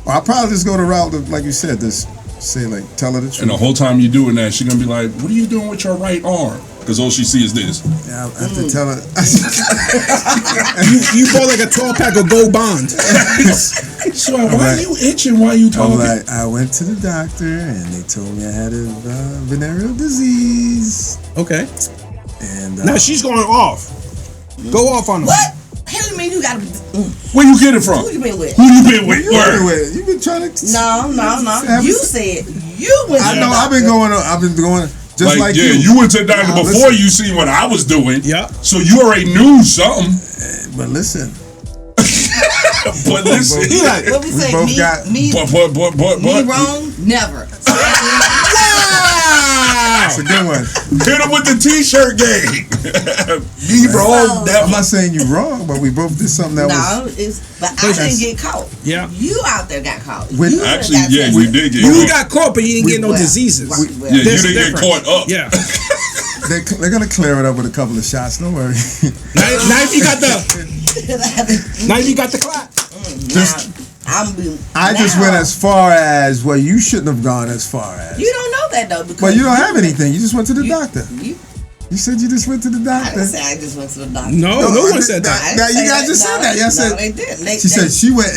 I'll probably just go the route of, like you said, this. Say, like, tell her the truth. And the whole time you're doing that, she's gonna be like, what are you doing with your right arm? Because all she sees is this. Yeah, I have to tell her. you bought like a 12-pack of Gold Bond. So why are you itching? Why are you talking? Like, I went to the doctor and they told me I had a venereal disease. Okay. And now she's going off. Go off on her. What? Hell, you mean you gotta? Where you get it from? Who you been with? You been with? You been trying to? No. You said you went. I know. I've been going. Just like you. You went to the doctor before you seen what I was doing. Yeah. So you already knew something. But listen. But listen. What we say? Me wrong? Never. That's a good one. Hit him with the t-shirt game. Me wrong? I'm not saying you wrong, but we both did something that was. But I didn't get caught. Yeah. You out there got caught. You did get You got caught, but you didn't get no diseases. You didn't get caught up. Yeah. They're gonna clear it up with a couple of shots. Don't worry. Now if you got the clock. I just went as far as where you shouldn't have gone as far as. You don't know that though, because but you don't have anything. You just went to the doctor. You said you just went to the doctor. I didn't say I just went to the doctor. No one said that. You guys just said that. Y'all said they didn't. She said she went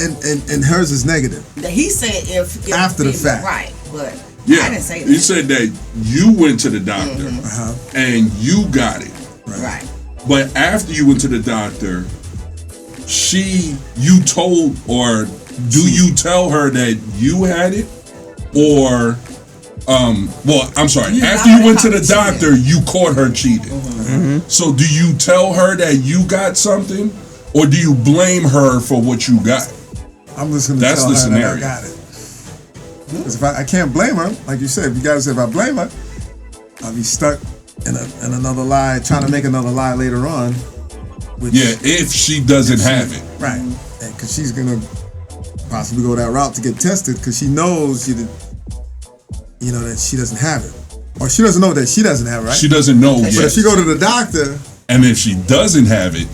and hers is negative. He said if after the fact, right? But yeah, I didn't say that. You said that you went to the doctor and you got it. Right. But after you went to the doctor, you told, or do you tell her that you had it? Or, well, I'm sorry. After you went to the doctor, you caught her cheating. So do you tell her that you got something? Or do you blame her for what you got? I'm just going to tell her that I got it. Because if I can't blame her, like you said, if you guys say if I blame her, I'll be stuck in another lie, trying to make another lie later on. If she doesn't have it. Right. Because she's going to possibly go that route to get tested because she knows that she doesn't have it. Or she doesn't know that she doesn't have it, right? She doesn't know yet. But if she go to the doctor. And if she doesn't have it,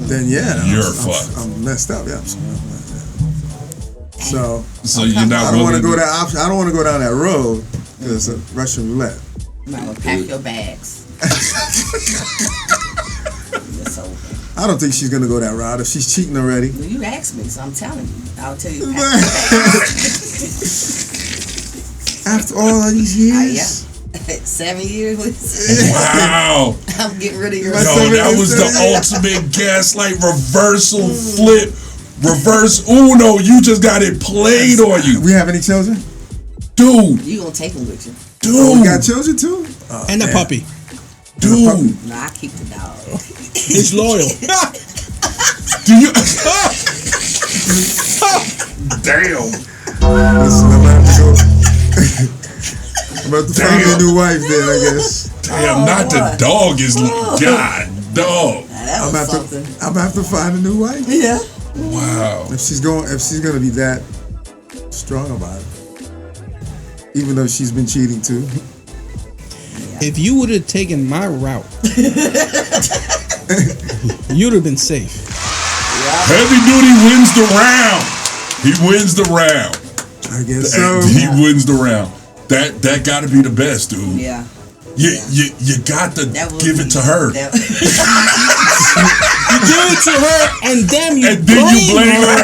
then you're fucked. I'm messed up, yeah. So you're not. I don't want to go that option. I don't want to go down that road because it's a Russian roulette. No, pack your bags. I don't think she's gonna go that route. If she's cheating already. Well, you asked me, so I'm telling you. I'll tell you. After all of these years. Yeah. 7 years. Wow. I'm getting rid of your. Yo, that was the ultimate gaslight reversal flip. Reverse Uno. You just got it played on you. We have any children? Dude. You gonna take them with you? Dude. We got children too? And the puppy. Dude. Nah, I keep the dog. He's loyal. Do you? Damn. Listen, I'm about to go. I'm about to find a new wife then, I guess. Damn, not the dog is God, dog. That I'm was about something. to have to find a new wife. Yeah. Wow. If she's gonna be that strong about it. Even though she's been cheating too. If you would have taken my route, you'd have been safe. Heavy Duty wins the round. He wins the round. I guess so. He wins the round. That got to be the best, dude. Yeah. You got to give it to her. That, You give it to her, and then you blame her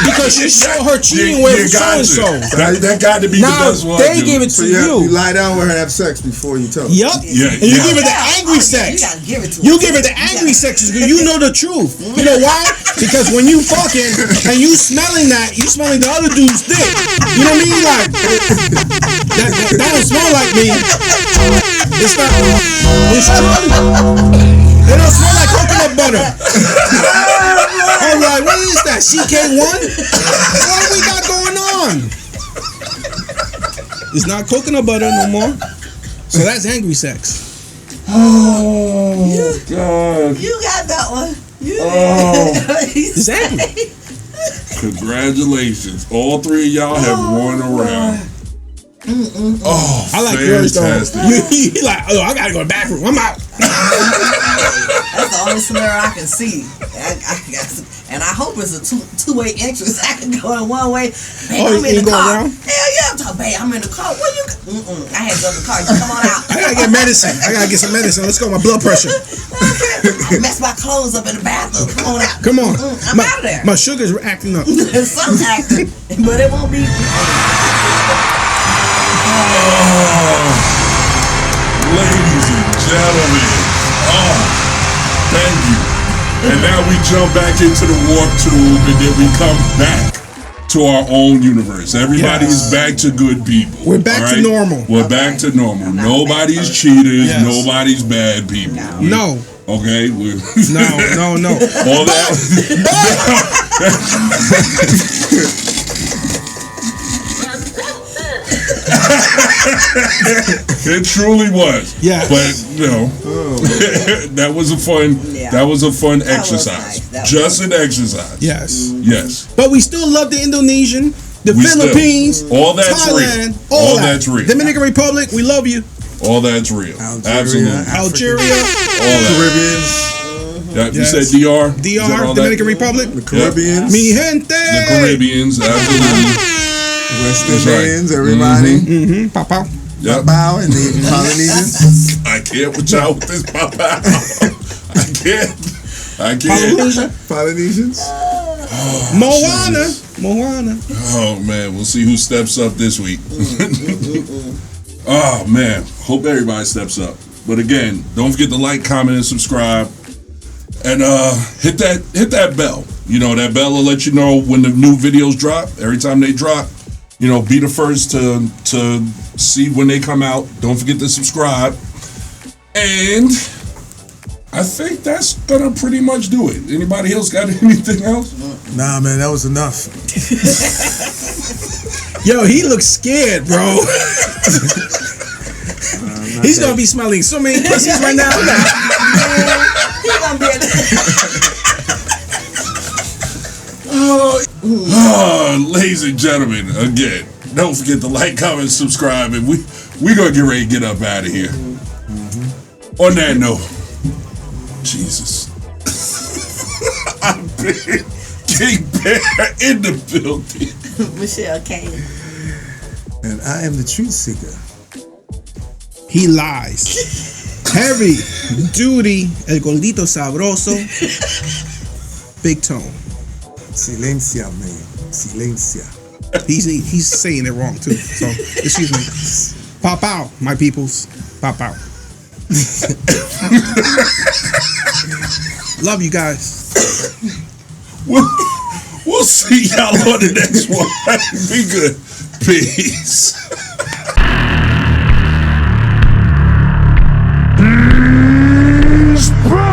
because you saw her cheating with so and so. That got to be the Now best one. they dude. gave it to So you you. lie down with her and have sex before you tell her. Yup. Yeah, And you yeah. give it the angry You sex. gotta give it to You her. give it the angry sex because you know the truth. You know why? Because when you fucking and you smelling that, you smelling the other dude's dick. You know what I mean? Like that don't smell like me. It's not. It's true. It don't smell like coconut butter. I'm like, what is that? CK1? What do we got going on? It's not coconut butter no more. So that's angry sex. Oh, God. You got that one. It's angry. Congratulations. All three of y'all have won a round. Oh, I like yours though. fantastic. You like, oh, I gotta go to the bathroom. I'm out. That's the only scenario I can see. And I hope it's a two-way entrance. I can go in one way. Babe, Oh, I'm in you the go car. around? Hell yeah, I'm talking, babe, I'm in the car. Where you I had to go in the car. You come on out. I gotta get medicine. I gotta get some medicine. Let's go. My blood pressure. I mess my clothes up in the bathroom. Come on out. Come on. I'm out of there. My sugar's acting up. Some acting, but it won't be. Ladies and gentlemen, thank you. And now we jump back into the warp tube, and then we come back to our own universe. Everybody's back to good people. We're back to normal. We're back to normal. Nobody's cheaters. Yes. Nobody's bad people. No. Okay. No. All that. It truly was. Yeah. But that was a fun. Yeah. That was a fun was exercise. nice. That was Just an exercise. Yes. Yes. But we still love the Indonesian, the We Philippines, still- all that's Thailand, real. All that's real. Dominican Republic, we love you. All that's real. Algeria, Absolutely. Algeria, All that. Caribbeans, Yeah, you Yes. said DR. Is that DR, all Dominican that? Republic, the Caribbeans, mi gente. The Caribbeans. Absolutely. West That's right. Indians, everybody. Mm-hmm. Pow. Yep. Bow and the Polynesians. I can't with y'all with this pop out. I can't. Polynesians. Moana. Oh man, we'll see who steps up this week. Oh man, hope everybody steps up. But again, don't forget to like, comment, and subscribe, and hit that bell. You know, that bell will let you know when the new videos drop. Every time they drop, you know, be the first to see when they come out. Don't forget to subscribe, and I think that's gonna pretty much do it. Anybody else got anything else? Nah, man, that was enough. Yo, he looks scared, bro. He's gonna be smelling so many pussies right now. He gonna be at Ladies and gentlemen, again, don't forget to like, comment, subscribe, and we gonna get ready to get up out of here. On that note, Jesus, I'm Big King Bear in the building. Michelle Kane. And I am the truth seeker. He lies. Heavy Duty, el gordito sabroso, Big Tone. Silencia, man. Silencia. He's saying it wrong too. So excuse me. Pop out, my peoples. Pop out. Love you guys. We'll see y'all on the next one. Be good. Peace. Peace.